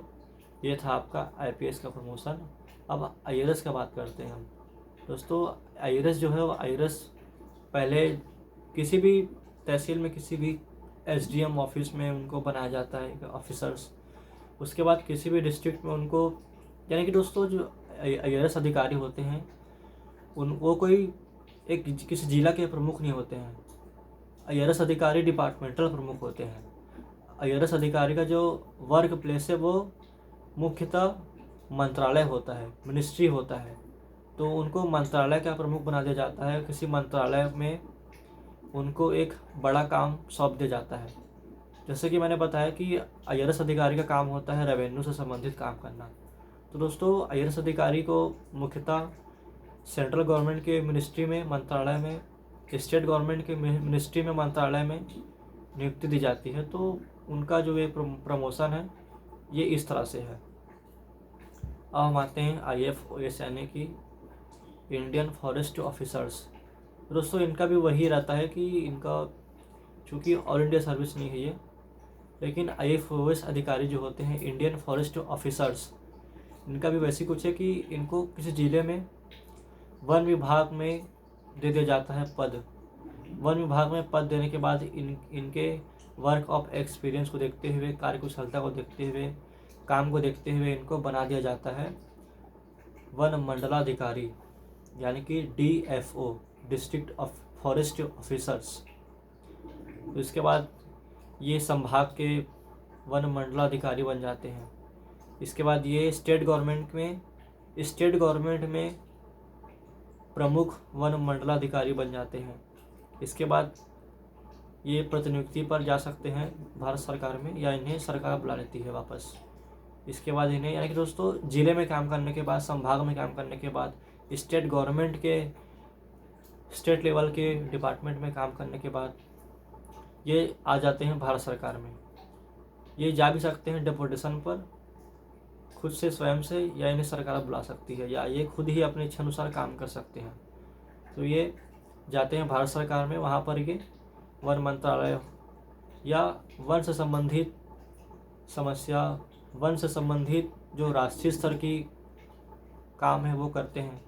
ये था आपका IPS का प्रमोशन। अब IRS का बात करते हैं हम। दोस्तों IRS जो है वो IRS पहले किसी भी तहसील में किसी भी एसडीएम ऑफिस में उनको बनाया जाता है ऑफिसर्स। उसके बाद किसी भी डिस्ट्रिक्ट में उनको, यानी कि दोस्तों जो IAS अधिकारी होते हैं वो कोई एक किसी जिला के प्रमुख नहीं होते हैं। IAS अधिकारी डिपार्टमेंटल प्रमुख होते हैं। IAS अधिकारी का जो वर्क प्लेस है वो मुख्यतः मंत्रालय होता है, मिनिस्ट्री होता है। तो उनको मंत्रालय का प्रमुख बना दिया जाता है। किसी मंत्रालय में उनको एक बड़ा काम सौंप दिया जाता है। जैसे कि मैंने बताया कि IAS अधिकारी का काम होता है रेवेन्यू से संबंधित काम करना। तो दोस्तों IAS अधिकारी को मुख्यतः सेंट्रल गवर्नमेंट के मिनिस्ट्री में, मंत्रालय में, स्टेट गवर्नमेंट के मिनिस्ट्री में, मंत्रालय में नियुक्ति दी जाती है। तो उनका जो ये प्रमोशन है ये इस तरह से है। अब हम आते हैं IFOS यानी कि इंडियन फॉरेस्ट ऑफिसर्स। दोस्तों इनका भी वही रहता है कि इनका चूँकि ऑल इंडिया सर्विस नहीं है ये, लेकिन IFOS अधिकारी जो होते हैं इंडियन फॉरेस्ट ऑफिसर्स, इनका भी वैसी कुछ है कि इनको किसी ज़िले में वन विभाग में दे दिया जाता है पद। वन विभाग में पद देने के बाद इनके वर्क ऑफ एक्सपीरियंस को देखते हुए, कार्यकुशलता को देखते हुए, काम को देखते हुए इनको बना दिया जाता है वन मंडलाधिकारी यानी कि DFO, district of forest officers. तो इसके बाद ये संभाग के वन मंडलाधिकारी बन जाते हैं। इसके बाद ये स्टेट गवर्नमेंट में प्रमुख वन मंडलाधिकारी बन जाते हैं। इसके बाद ये प्रतिनियुक्ति पर जा सकते हैं भारत सरकार में, या इन्हें सरकार बुला लेती है वापस। इसके बाद इन्हें, यानी कि दोस्तों ज़िले में काम करने के बाद, संभाग में काम करने के बाद, स्टेट गवर्नमेंट के स्टेट लेवल के डिपार्टमेंट में काम करने के बाद ये आ जाते हैं भारत सरकार में। ये जा भी सकते हैं डेपुटेशन पर खुद से, स्वयं से, या इन्हें सरकार बुला सकती है, या ये खुद ही अपने इच्छा अनुसार काम कर सकते हैं। तो ये जाते हैं भारत सरकार में। वहाँ पर ये वन मंत्रालय या वन से संबंधित समस्या, वन से संबंधित जो राष्ट्रीय स्तर की काम है वो करते हैं।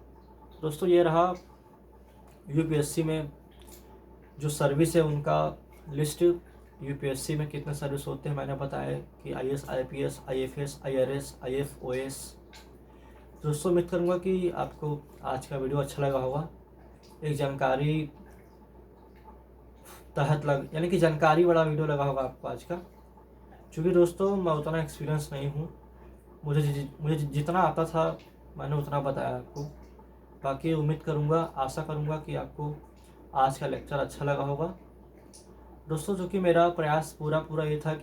दोस्तों ये रहा UPSC में जो सर्विस है उनका लिस्ट। UPSC में कितने सर्विस होते हैं मैंने बताया कि IAS, IPS, IFS, IRS, IFOS। दोस्तों उम्मीद करूँगा कि आपको आज का वीडियो अच्छा लगा होगा। एक जानकारी यानी कि जानकारी वाला वीडियो लगा होगा आपको आज का। क्योंकि दोस्तों मैं उतना एक्सपीरियंस नहीं हूँ, मुझे जितना आता था मैंने उतना बताया आपको। बाकी उम्मीद करूँगा, आशा करूँगा कि आपको आज का लेक्चर अच्छा लगा होगा। दोस्तों जो कि मेरा प्रयास पूरा ये था कि